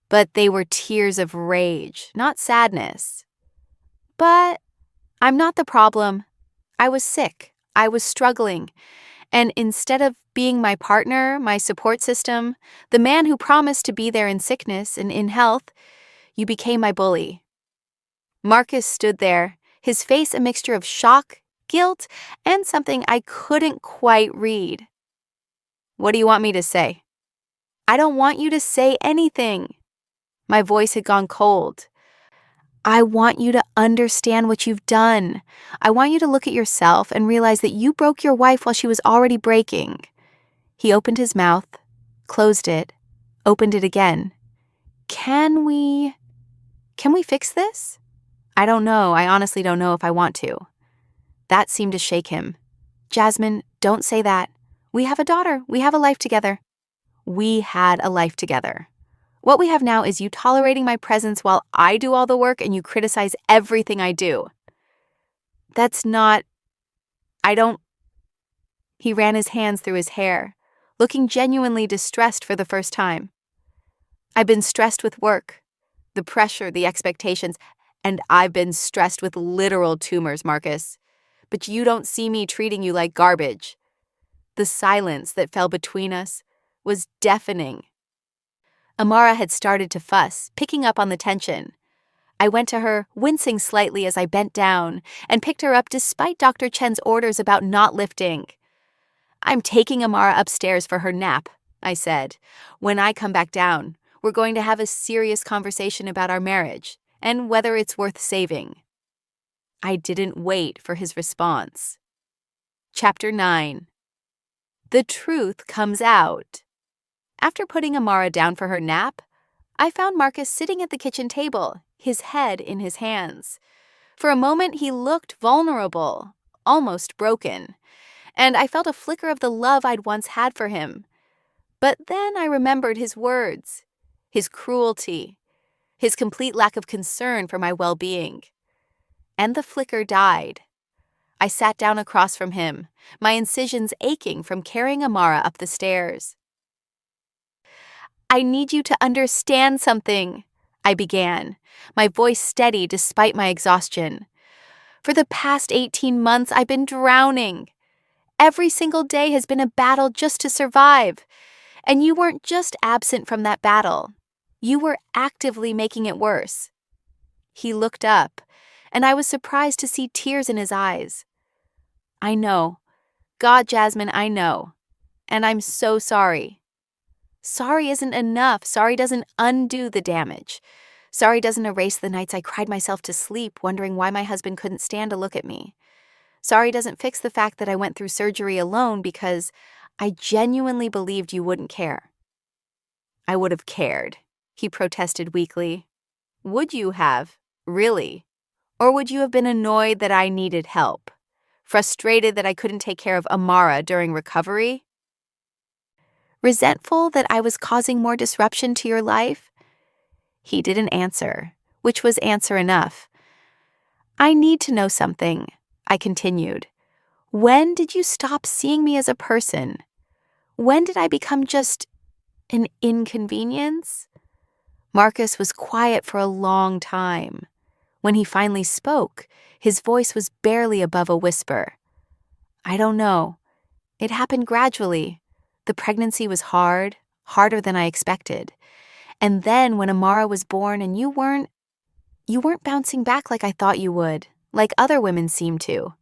but they were tears of rage, not sadness. But I'm not the problem. I was sick. I was struggling. And instead of being my partner, my support system, the man who promised to be there in sickness and in health, you became my bully. Marcus stood there, his face a mixture of shock, guilt, and something I couldn't quite read. What do you want me to say? I don't want you to say anything. My voice had gone cold. I want you to understand what you've done. I want you to look at yourself and realize that you broke your wife while she was already breaking. He opened his mouth, closed it, opened it again. Can we fix this? I don't know. I honestly don't know if I want to. That seemed to shake him. Jasmine, don't say that. We have a daughter. We have a life together. We had a life together. What we have now is you tolerating my presence while I do all the work and you criticize everything I do. That's not... He ran his hands through his hair, looking genuinely distressed for the first time. I've been stressed with work, the pressure, the expectations, and I've been stressed with literal tumors, Marcus. But you don't see me treating you like garbage. The silence that fell between us was deafening. Amara had started to fuss, picking up on the tension. I went to her, wincing slightly as I bent down, and picked her up despite Dr. Chen's orders about not lifting. I'm taking Amara upstairs for her nap, I said. When I come back down, we're going to have a serious conversation about our marriage and whether it's worth saving. I didn't wait for his response. Chapter 9. The truth comes out. After putting Amara down for her nap, I found Marcus sitting at the kitchen table, his head in his hands. For a moment, he looked vulnerable, almost broken, and I felt a flicker of the love I'd once had for him. But then I remembered his words, his cruelty, his complete lack of concern for my well-being. And the flicker died. I sat down across from him, my incisions aching from carrying Amara up the stairs. I need you to understand something, I began, my voice steady despite my exhaustion. For the past 18 months, I've been drowning. Every single day has been a battle just to survive. And you weren't just absent from that battle. You were actively making it worse. He looked up, and I was surprised to see tears in his eyes. I know. God, Jasmine, I know. And I'm so sorry. Sorry isn't enough. Sorry doesn't undo the damage. Sorry doesn't erase the nights I cried myself to sleep, wondering why my husband couldn't stand to look at me. Sorry doesn't fix the fact that I went through surgery alone because I genuinely believed you wouldn't care. I would have cared, he protested weakly. Would you have? Really? Or would you have been annoyed that I needed help? Frustrated that I couldn't take care of Amara during recovery? Resentful that I was causing more disruption to your life? He didn't answer, which was answer enough. I need to know something, I continued. When did you stop seeing me as a person? When did I become just an inconvenience? Marcus was quiet for a long time. When he finally spoke, his voice was barely above a whisper. I don't know. It happened gradually. The pregnancy was hard, harder than I expected. And then when Amara was born and you weren't bouncing back like I thought you would, like other women seem to.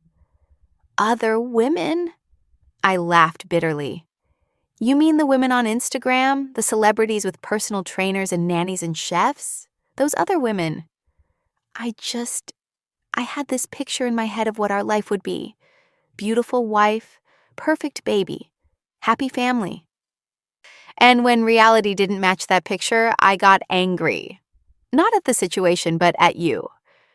Other women? I laughed bitterly. You mean the women on Instagram, the celebrities with personal trainers and nannies and chefs? Those other women. I had this picture in my head of what our life would be. Beautiful wife, perfect baby, happy family. And when reality didn't match that picture, I got angry. Not at the situation, but at you.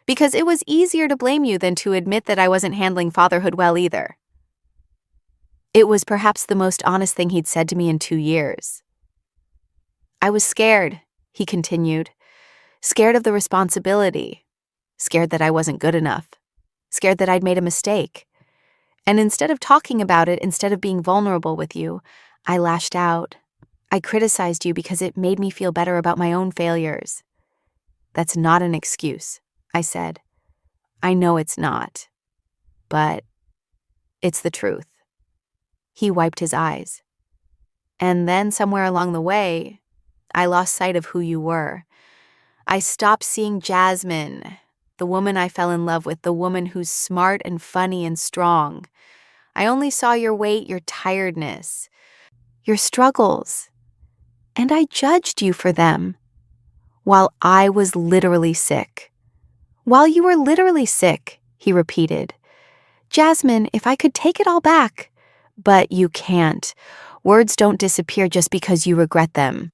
Because it was easier to blame you than to admit that I wasn't handling fatherhood well either. It was perhaps the most honest thing he'd said to me in 2 years. I was scared, he continued. Scared of the responsibility. Scared that I wasn't good enough. Scared that I'd made a mistake. And instead of talking about it, instead of being vulnerable with you, I lashed out. I criticized you because it made me feel better about my own failures. That's not an excuse, I said. I know it's not. But it's the truth. He wiped his eyes. And then somewhere along the way, I lost sight of who you were. I stopped seeing Jasmine, the woman I fell in love with, the woman who's smart and funny and strong. I only saw your weight, your tiredness, your struggles. And I judged you for them. While I was literally sick. While you were literally sick, he repeated. Jasmine, if I could take it all back. But you can't. Words don't disappear just because you regret them.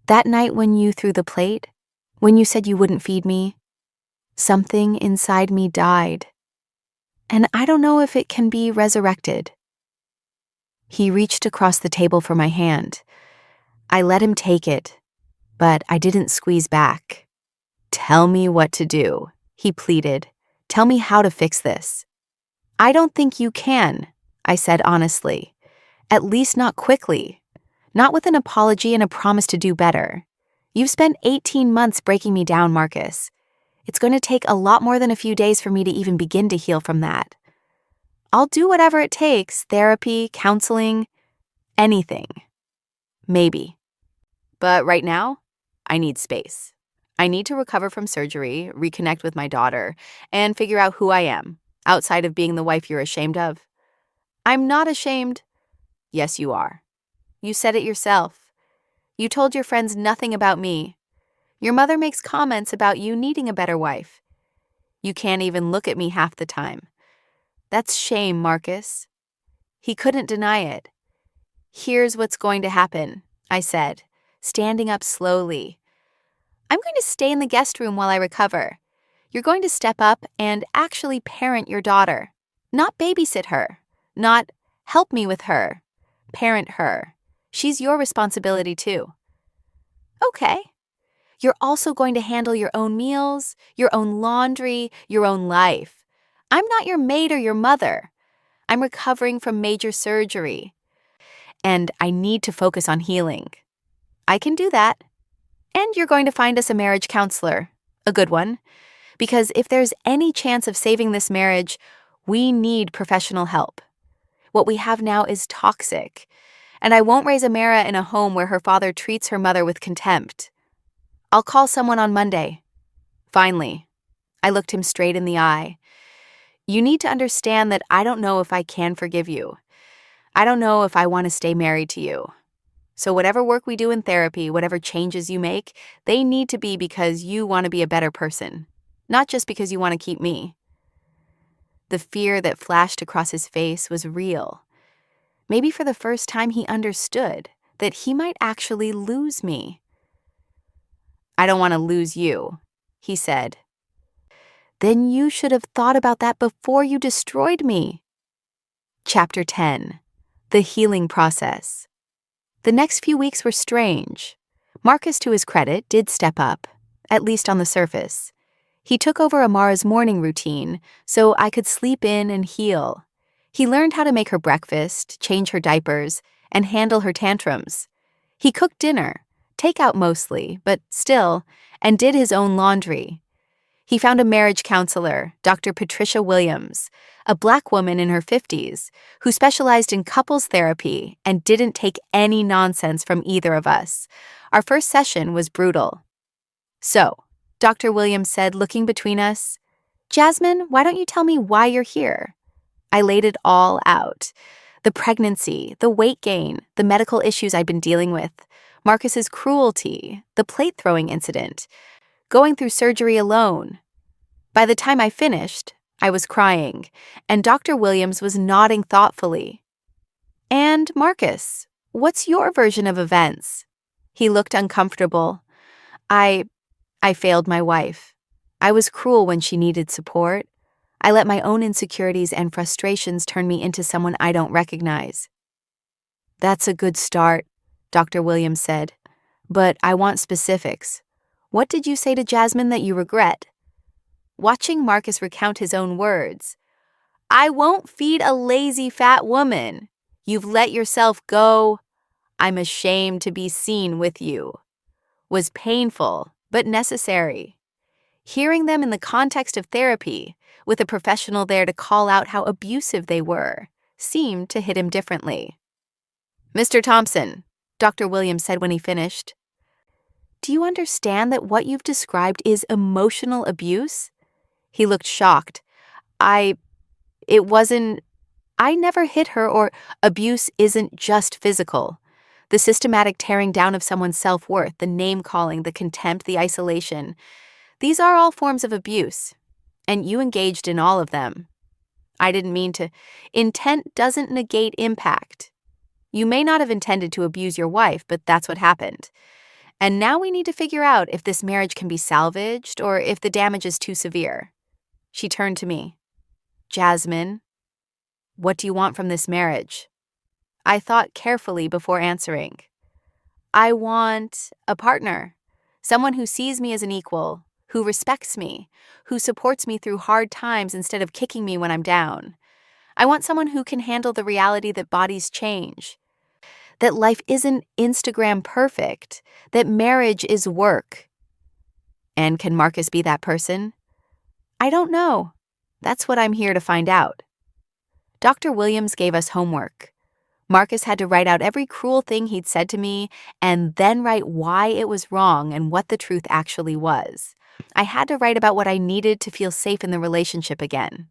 That night when you threw the plate, when you said you wouldn't feed me, something inside me died. And I don't know if it can be resurrected. He reached across the table for my hand. I let him take it, but I didn't squeeze back. Tell me what to do, he pleaded. Tell me how to fix this. I don't think you can, I said honestly. At least not quickly. Not with an apology and a promise to do better. You've spent 18 months breaking me down, Marcus. It's going to take a lot more than a few days for me to even begin to heal from that. I'll do whatever it takes, therapy, counseling, anything. Maybe. But right now, I need space. I need to recover from surgery, reconnect with my daughter, and figure out who I am, outside of being the wife you're ashamed of. I'm not ashamed. Yes, you are. You said it yourself. You told your friends nothing about me. Your mother makes comments about you needing a better wife. You can't even look at me half the time. That's shame, Marcus. He couldn't deny it. Here's what's going to happen, I said, standing up slowly. I'm going to stay in the guest room while I recover. You're going to step up and actually parent your daughter. Not babysit her. Not help me with her. Parent her. She's your responsibility too. Okay. You're also going to handle your own meals, your own laundry, your own life. I'm not your maid or your mother. I'm recovering from major surgery. And I need to focus on healing. I can do that. And you're going to find us a marriage counselor, a good one. Because if there's any chance of saving this marriage, we need professional help. What we have now is toxic. And I won't raise Amara in a home where her father treats her mother with contempt. I'll call someone on Monday. Finally, I looked him straight in the eye. You need to understand that I don't know if I can forgive you. I don't know if I want to stay married to you. So whatever work we do in therapy, whatever changes you make, they need to be because you want to be a better person, not just because you want to keep me. The fear that flashed across his face was real. Maybe for the first time he understood that he might actually lose me. "I don't want to lose you," he said. "Then you should have thought about that before you destroyed me." Chapter 10. The Healing Process. The next few weeks were strange. Marcus, to his credit, did step up, at least on the surface. He took over Amara's morning routine so I could sleep in and heal. He learned how to make her breakfast, change her diapers, and handle her tantrums. He cooked dinner, takeout mostly, but still, and did his own laundry. He found a marriage counselor, Dr. Patricia Williams, a Black woman in her 50s, who specialized in couples therapy and didn't take any nonsense from either of us. Our first session was brutal. "So," Dr. Williams said, looking between us, "Jasmine, why don't you tell me why you're here?" I laid it all out. The pregnancy, the weight gain, the medical issues I'd been dealing with, Marcus's cruelty, the plate-throwing incident, going through surgery alone. By the time I finished, I was crying, and Dr. Williams was nodding thoughtfully. "And Marcus, what's your version of events?" He looked uncomfortable. I failed my wife. I was cruel when she needed support. I let my own insecurities and frustrations turn me into someone I don't recognize. "That's a good start," Dr. Williams said. "But I want specifics. What did you say to Jasmine that you regret?" Watching Marcus recount his own words, "I won't feed a lazy fat woman. You've let yourself go. I'm ashamed to be seen with you," was painful but necessary. Hearing them in the context of therapy, with a professional there to call out how abusive they were, seemed to hit him differently. "Mr. Thompson," Dr. Williams said when he finished, "do you understand that what you've described is emotional abuse?" He looked shocked. I never hit her, or abuse isn't just physical. The systematic tearing down of someone's self-worth, the name-calling, the contempt, the isolation. These are all forms of abuse, and you engaged in all of them. I didn't mean to. Intent doesn't negate impact. You may not have intended to abuse your wife, but that's what happened. And now we need to figure out if this marriage can be salvaged or if the damage is too severe." She turned to me. "Jasmine, what do you want from this marriage?" I thought carefully before answering. "I want a partner, someone who sees me as an equal, who respects me, who supports me through hard times instead of kicking me when I'm down. I want someone who can handle the reality that bodies change, that life isn't Instagram perfect, that marriage is work." And can Marcus be that person? I don't know. That's what I'm here to find out. Dr. Williams gave us homework. Marcus had to write out every cruel thing he'd said to me and then write why it was wrong and what the truth actually was. I had to write about what I needed to feel safe in the relationship again.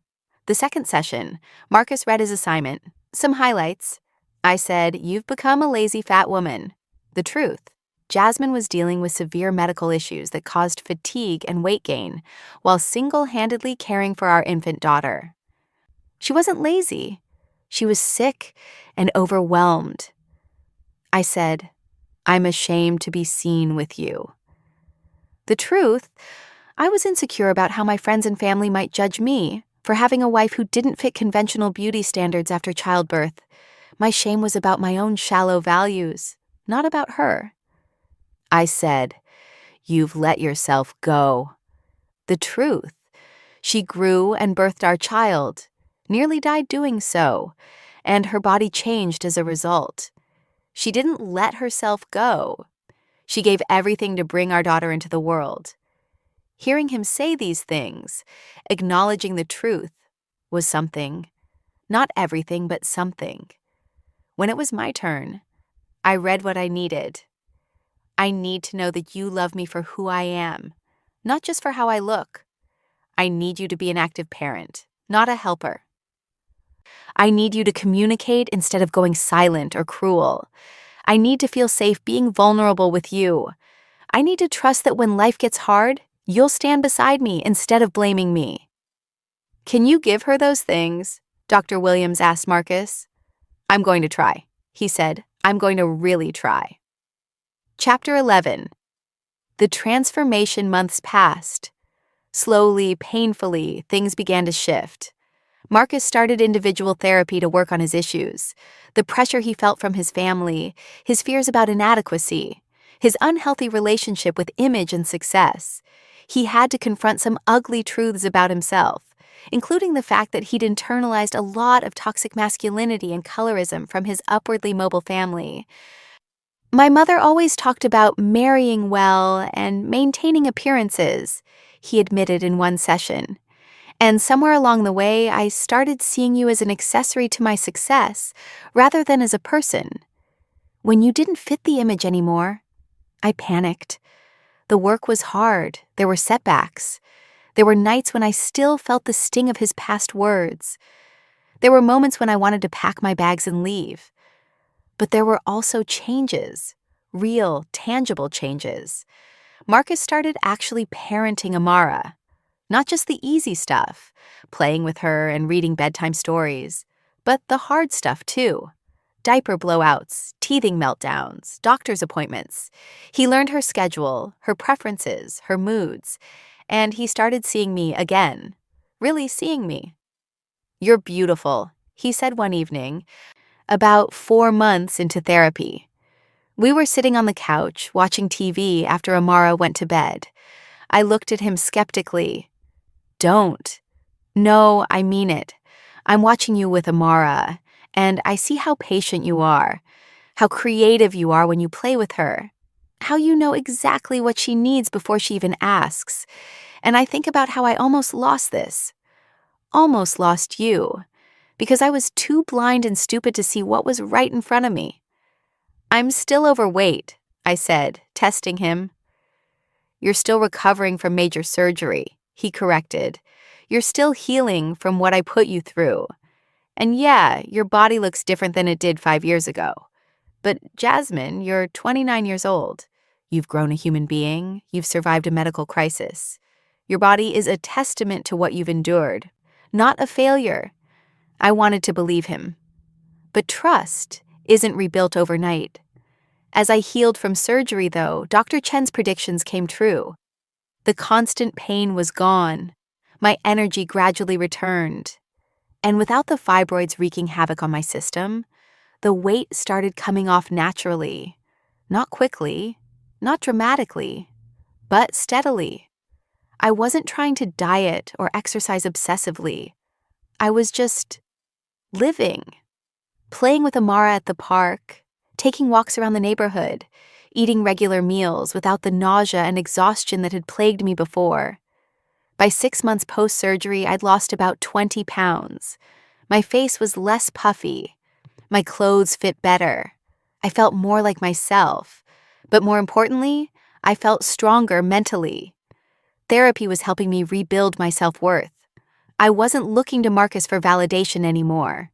The second session, Marcus read his assignment, some highlights. I said, "You've become a lazy fat woman." The truth. Jasmine was dealing with severe medical issues that caused fatigue and weight gain while single-handedly caring for our infant daughter. She wasn't lazy. She was sick and overwhelmed. I said, "I'm ashamed to be seen with you." The truth, I was insecure about how my friends and family might judge me for having a wife who didn't fit conventional beauty standards after childbirth. My shame was about my own shallow values, not about her. I said, "You've let yourself go." The truth, she grew and birthed our child, nearly died doing so, and her body changed as a result. She didn't let herself go. She gave everything to bring our daughter into the world. Hearing him say these things, acknowledging the truth, was something. Not everything, but something. When it was my turn, I read what I needed. I need to know that you love me for who I am, not just for how I look. I need you to be an active parent, not a helper. I need you to communicate instead of going silent or cruel. I need to feel safe being vulnerable with you. I need to trust that when life gets hard, you'll stand beside me instead of blaming me. Can you give her those things? Dr. Williams asked Marcus. I'm going to try, he said. I'm going to really try. Chapter 11. The transformation months passed. Slowly, painfully, things began to shift. Marcus started individual therapy to work on his issues, the pressure he felt from his family, his fears about inadequacy, his unhealthy relationship with image and success. He had to confront some ugly truths about himself, including the fact that he'd internalized a lot of toxic masculinity and colorism from his upwardly mobile family. My mother always talked about marrying well and maintaining appearances, he admitted in one session. And somewhere along the way, I started seeing you as an accessory to my success rather than as a person. When you didn't fit the image anymore, I panicked. The work was hard. There were setbacks. There were nights when I still felt the sting of his past words. There were moments when I wanted to pack my bags and leave. But there were also changes, real, tangible changes. Marcus started actually parenting Amara. Not just the easy stuff, playing with her and reading bedtime stories, but the hard stuff too. Diaper blowouts, teething meltdowns, doctor's appointments. He learned her schedule, her preferences, her moods, and he started seeing me again. Really seeing me. You're beautiful, he said one evening, about 4 months into therapy. We were sitting on the couch, watching TV after Amara went to bed. I looked at him skeptically. Don't. No, I mean it. I'm watching you with Amara, and I see how patient you are, how creative you are when you play with her, how you know exactly what she needs before she even asks. And I think about how I almost lost this. Almost lost you, because I was too blind and stupid to see what was right in front of me. I'm still overweight, I said, testing him. You're still recovering from major surgery, he corrected. You're still healing from what I put you through. And yeah, your body looks different than it did 5 years ago. But Jasmine, you're 29 years old. You've grown a human being. You've survived a medical crisis. Your body is a testament to what you've endured, not a failure. I wanted to believe him. But trust isn't rebuilt overnight. As I healed from surgery, though, Dr. Chen's predictions came true. The constant pain was gone. My energy gradually returned. And without the fibroids wreaking havoc on my system, the weight started coming off naturally. Not quickly, not dramatically, but steadily. I wasn't trying to diet or exercise obsessively. I was just living. Playing with Amara at the park, taking walks around the neighborhood, eating regular meals without the nausea and exhaustion that had plagued me before. By 6 months post-surgery, I'd lost about 20 pounds. My face was less puffy. My clothes fit better. I felt more like myself. But more importantly, I felt stronger mentally. Therapy was helping me rebuild my self-worth. I wasn't looking to Marcus for validation anymore.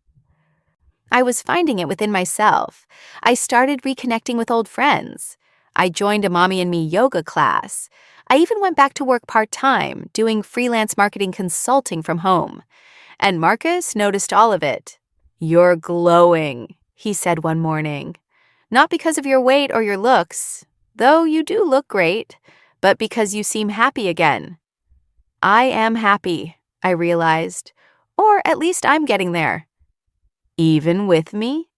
I was finding it within myself. I started reconnecting with old friends. I joined a Mommy and Me yoga class. I even went back to work part-time, doing freelance marketing consulting from home. And Marcus noticed all of it. You're glowing, he said one morning. Not because of your weight or your looks, though you do look great, but because you seem happy again. I am happy, I realized. Or at least I'm getting there. Even with me?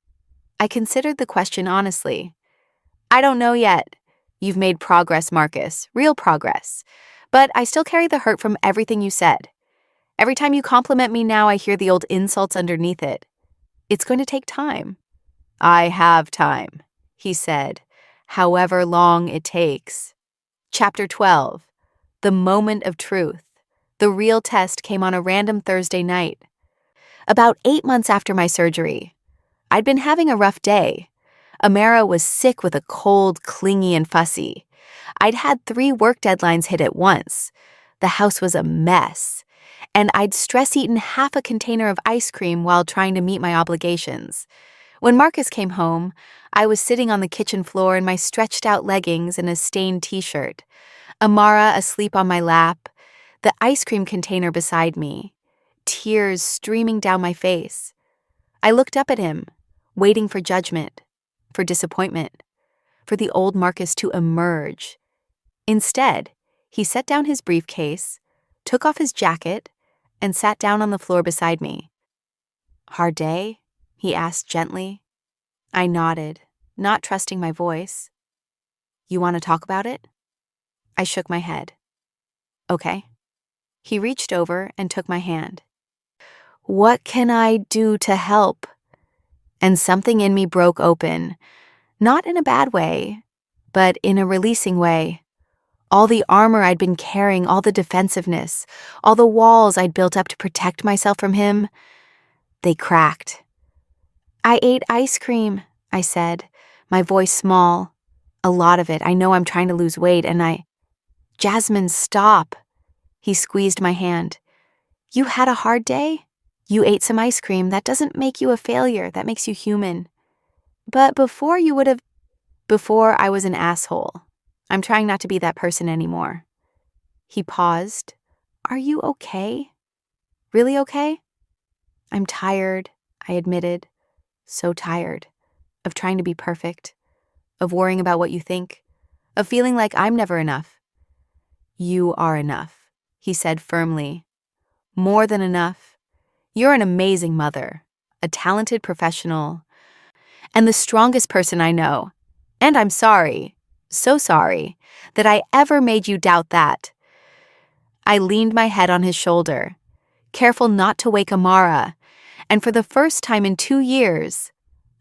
I considered the question honestly. I don't know yet. You've made progress, Marcus, real progress. But I still carry the hurt from everything you said. Every time you compliment me now, I hear the old insults underneath it. It's going to take time. I have time, he said, however long it takes. Chapter 12. The Moment of Truth. The real test came on a random Thursday night. About 8 months after my surgery, I'd been having a rough day. Amara was sick with a cold, clingy, and fussy. I'd had 3 work deadlines hit at once. The house was a mess. And I'd stress-eaten half a container of ice cream while trying to meet my obligations. When Marcus came home, I was sitting on the kitchen floor in my stretched-out leggings and a stained t-shirt. Amara asleep on my lap, the ice cream container beside me. tears streaming down my face. I looked up at him, waiting for judgment, for disappointment, for the old Marcus to emerge. Instead, he set down his briefcase, took off his jacket, and sat down on the floor beside me. "Hard day?" he asked gently. I nodded, not trusting my voice. "You want to talk about it?" I shook my head. "Okay." He reached over and took my hand. "What can I do to help?" And something in me broke open, not in a bad way, but in a releasing way. All the armor I'd been carrying, all the defensiveness, all the walls I'd built up to protect myself from him, they cracked. "I ate ice cream," I said, my voice small. "A lot of it. I know I'm trying to lose weight, and Jasmine, stop." He squeezed my hand. "You had a hard day? You ate some ice cream. That doesn't make you a failure. That makes you human. But before I was an asshole. I'm trying not to be that person anymore." He paused. "Are you okay? Really okay?" "I'm tired," I admitted. So tired. Of trying to be perfect. Of worrying about what you think. Of feeling like I'm never enough. "You are enough," he said firmly. "More than enough. You're an amazing mother, a talented professional, and the strongest person I know. And I'm sorry, so sorry, that I ever made you doubt that." I leaned my head on his shoulder, careful not to wake Amara, and for the first time in 2 years,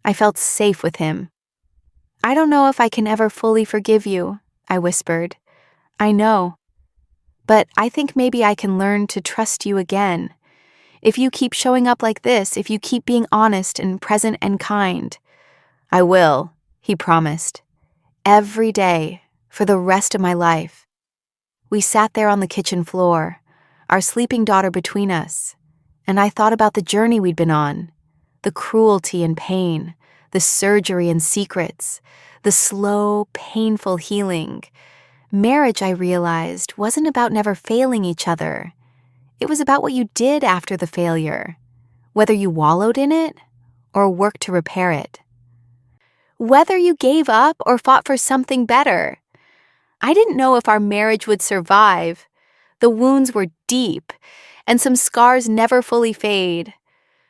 I felt safe with him. "I don't know if I can ever fully forgive you," I whispered. "I know. But I think maybe I can learn to trust you again. If you keep showing up like this, if you keep being honest and present and kind." "I will," he promised. "Every day, for the rest of my life." We sat there on the kitchen floor, our sleeping daughter between us, and I thought about the journey we'd been on, the cruelty and pain, the surgery and secrets, the slow, painful healing. Marriage, I realized, wasn't about never failing each other. It was about what you did after the failure, whether you wallowed in it or worked to repair it. Whether you gave up or fought for something better. I didn't know if our marriage would survive. The wounds were deep, and some scars never fully fade.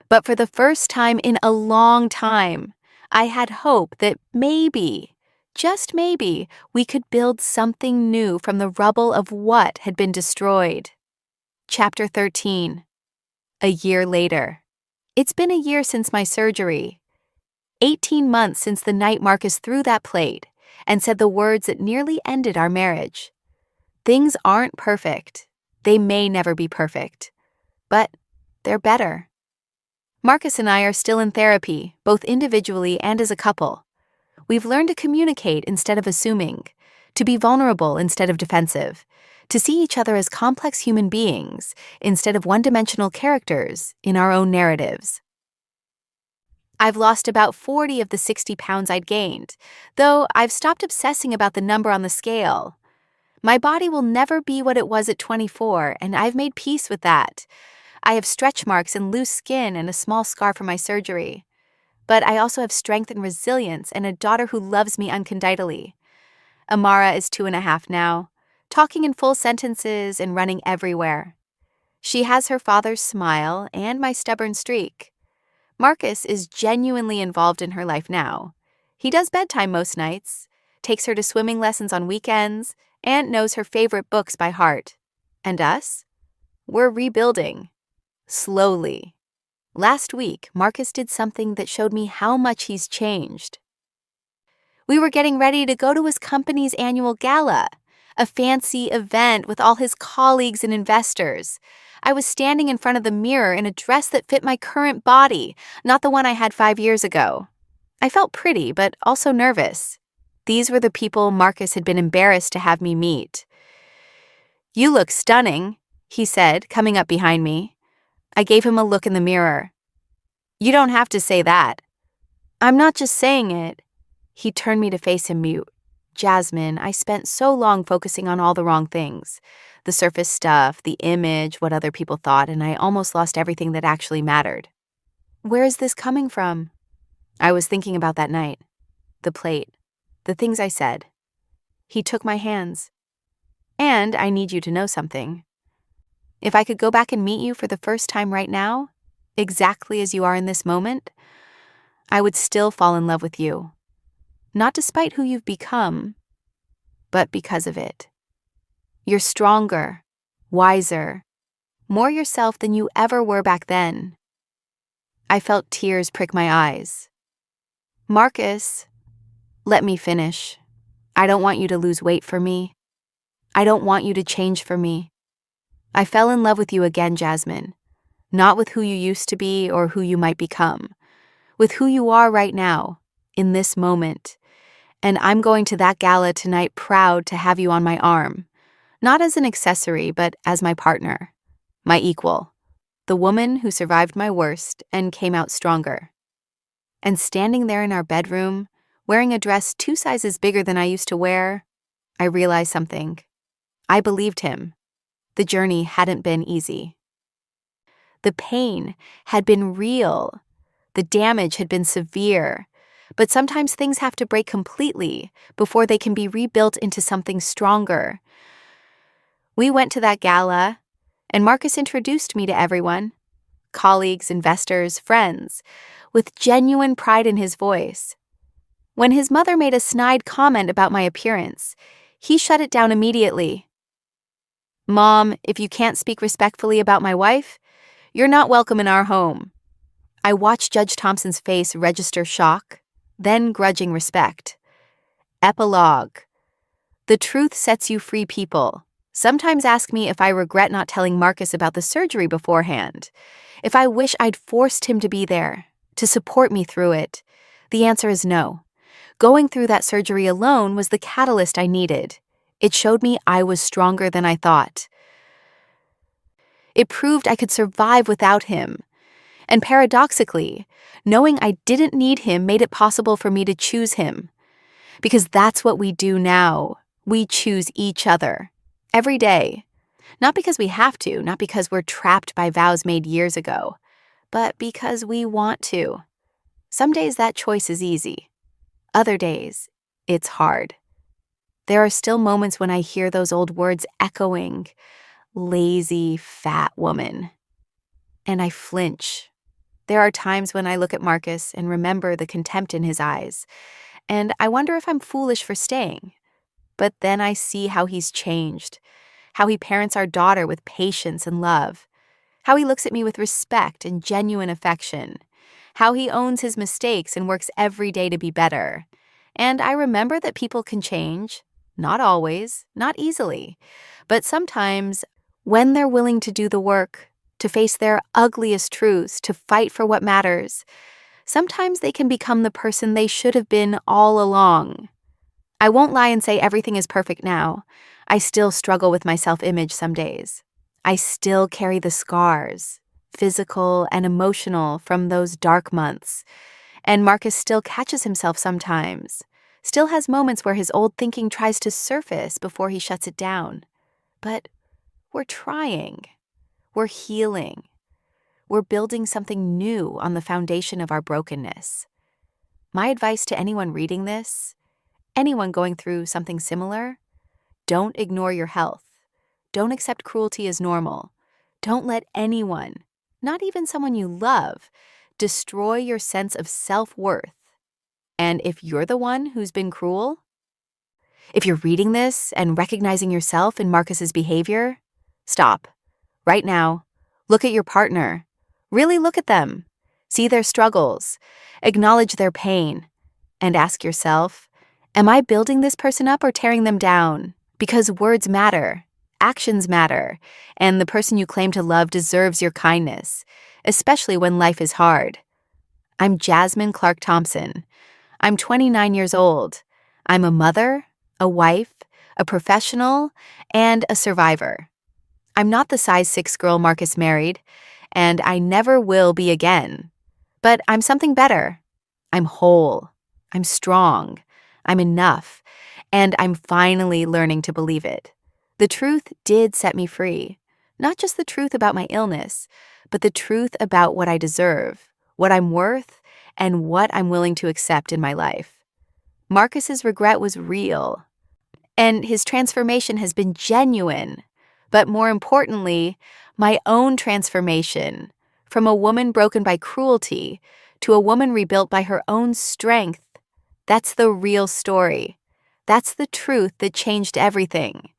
But for the first time in a long time, I had hope that maybe, just maybe, we could build something new from the rubble of what had been destroyed. Chapter 13. A year later. It's been a year since my surgery. 18 months since the night Marcus threw that plate and said the words that nearly ended our marriage. Things aren't perfect. They may never be perfect. But they're better. Marcus and I are still in therapy, both individually and as a couple. We've learned to communicate instead of assuming, to be vulnerable instead of defensive, to see each other as complex human beings instead of one-dimensional characters in our own narratives. I've lost about 40 of the 60 pounds I'd gained, though I've stopped obsessing about the number on the scale. My body will never be what it was at 24, and I've made peace with that. I have stretch marks and loose skin and a small scar from my surgery. But I also have strength and resilience and a daughter who loves me unconditionally. Amara is 2.5 now, talking in full sentences and running everywhere. She has her father's smile and my stubborn streak. Marcus is genuinely involved in her life now. He does bedtime most nights, takes her to swimming lessons on weekends, and knows her favorite books by heart. And us? We're rebuilding. Slowly. Last week, Marcus did something that showed me how much he's changed. We were getting ready to go to his company's annual gala, a fancy event with all his colleagues and investors. I was standing in front of the mirror in a dress that fit my current body, not the one I had 5 years ago. I felt pretty, but also nervous. These were the people Marcus had been embarrassed to have me meet. "You look stunning," he said, coming up behind me. I gave him a look in the mirror. "You don't have to say that." "I'm not just saying it." He turned me to face him mute. Jasmine, I spent so long focusing on all the wrong things. The surface stuff, the image, what other people thought, and I almost lost everything that actually mattered. Where is this coming from? I was thinking about that night. The plate. The things I said. He took my hands. And I need you to know something. If I could go back and meet you for the first time right now, exactly as you are in this moment, I would still fall in love with you. Not despite who you've become, but because of it. You're stronger, wiser, more yourself than you ever were back then. I felt tears prick my eyes. Marcus, let me finish. I don't want you to lose weight for me. I don't want you to change for me. I fell in love with you again, Jasmine. Not with who you used to be or who you might become. With who you are right now, in this moment. And I'm going to that gala tonight proud to have you on my arm. Not as an accessory, but as my partner. My equal. The woman who survived my worst and came out stronger. And standing there in our bedroom, wearing a dress 2 sizes bigger than I used to wear, I realized something. I believed him. The journey hadn't been easy. The pain had been real. The damage had been severe. But sometimes things have to break completely before they can be rebuilt into something stronger. We went to that gala, and Marcus introduced me to everyone. Colleagues, investors, friends, with genuine pride in his voice. When his mother made a snide comment about my appearance, he shut it down immediately. Mom, if you can't speak respectfully about my wife, you're not welcome in our home. I watched Judge Thompson's face register shock, then grudging respect. Epilogue. The truth sets you free, people. Sometimes ask me if I regret not telling Marcus about the surgery beforehand. If I wish I'd forced him to be there, to support me through it. The answer is no. Going through that surgery alone was the catalyst I needed. It showed me I was stronger than I thought. It proved I could survive without him. And paradoxically, knowing I didn't need him made it possible for me to choose him. Because that's what we do now. We choose each other. Every day. Not because we have to, not because we're trapped by vows made years ago, but because we want to. Some days that choice is easy. Other days, it's hard. There are still moments when I hear those old words echoing, lazy, fat woman. And I flinch. There are times when I look at Marcus and remember the contempt in his eyes, and I wonder if I'm foolish for staying. But then I see how he's changed, how he parents our daughter with patience and love, how he looks at me with respect and genuine affection, how he owns his mistakes and works every day to be better. And I remember that people can change. Not always, not easily, but sometimes when they're willing to do the work, to face their ugliest truths, to fight for what matters, sometimes they can become the person they should have been all along. I won't lie and say everything is perfect now. I still struggle with my self-image some days. I still carry the scars, physical and emotional, from those dark months. And Marcus still catches himself sometimes. Still has moments where his old thinking tries to surface before he shuts it down. But we're trying. We're healing. We're building something new on the foundation of our brokenness. My advice to anyone reading this, anyone going through something similar, don't ignore your health. Don't accept cruelty as normal. Don't let anyone, not even someone you love, destroy your sense of self-worth. And if you're the one who's been cruel, if you're reading this and recognizing yourself in Marcus's behavior, stop. Right now, look at your partner. Really look at them. See their struggles. Acknowledge their pain. And ask yourself, am I building this person up or tearing them down? Because words matter. Actions matter. And the person you claim to love deserves your kindness, especially when life is hard. I'm Jasmine Clark Thompson. I'm 29 years old. I'm a mother, a wife, a professional, and a survivor. I'm not the size 6 girl Marcus married, and I never will be again. But I'm something better. I'm whole. I'm strong. I'm enough. and I'm finally learning to believe it. The truth did set me free. Not just the truth about my illness, but the truth about what I deserve, what I'm worth, and what I'm willing to accept in my life. Marcus's regret was real, and his transformation has been genuine. But more importantly, my own transformation, from a woman broken by cruelty to a woman rebuilt by her own strength. That's the real story. That's the truth that changed everything.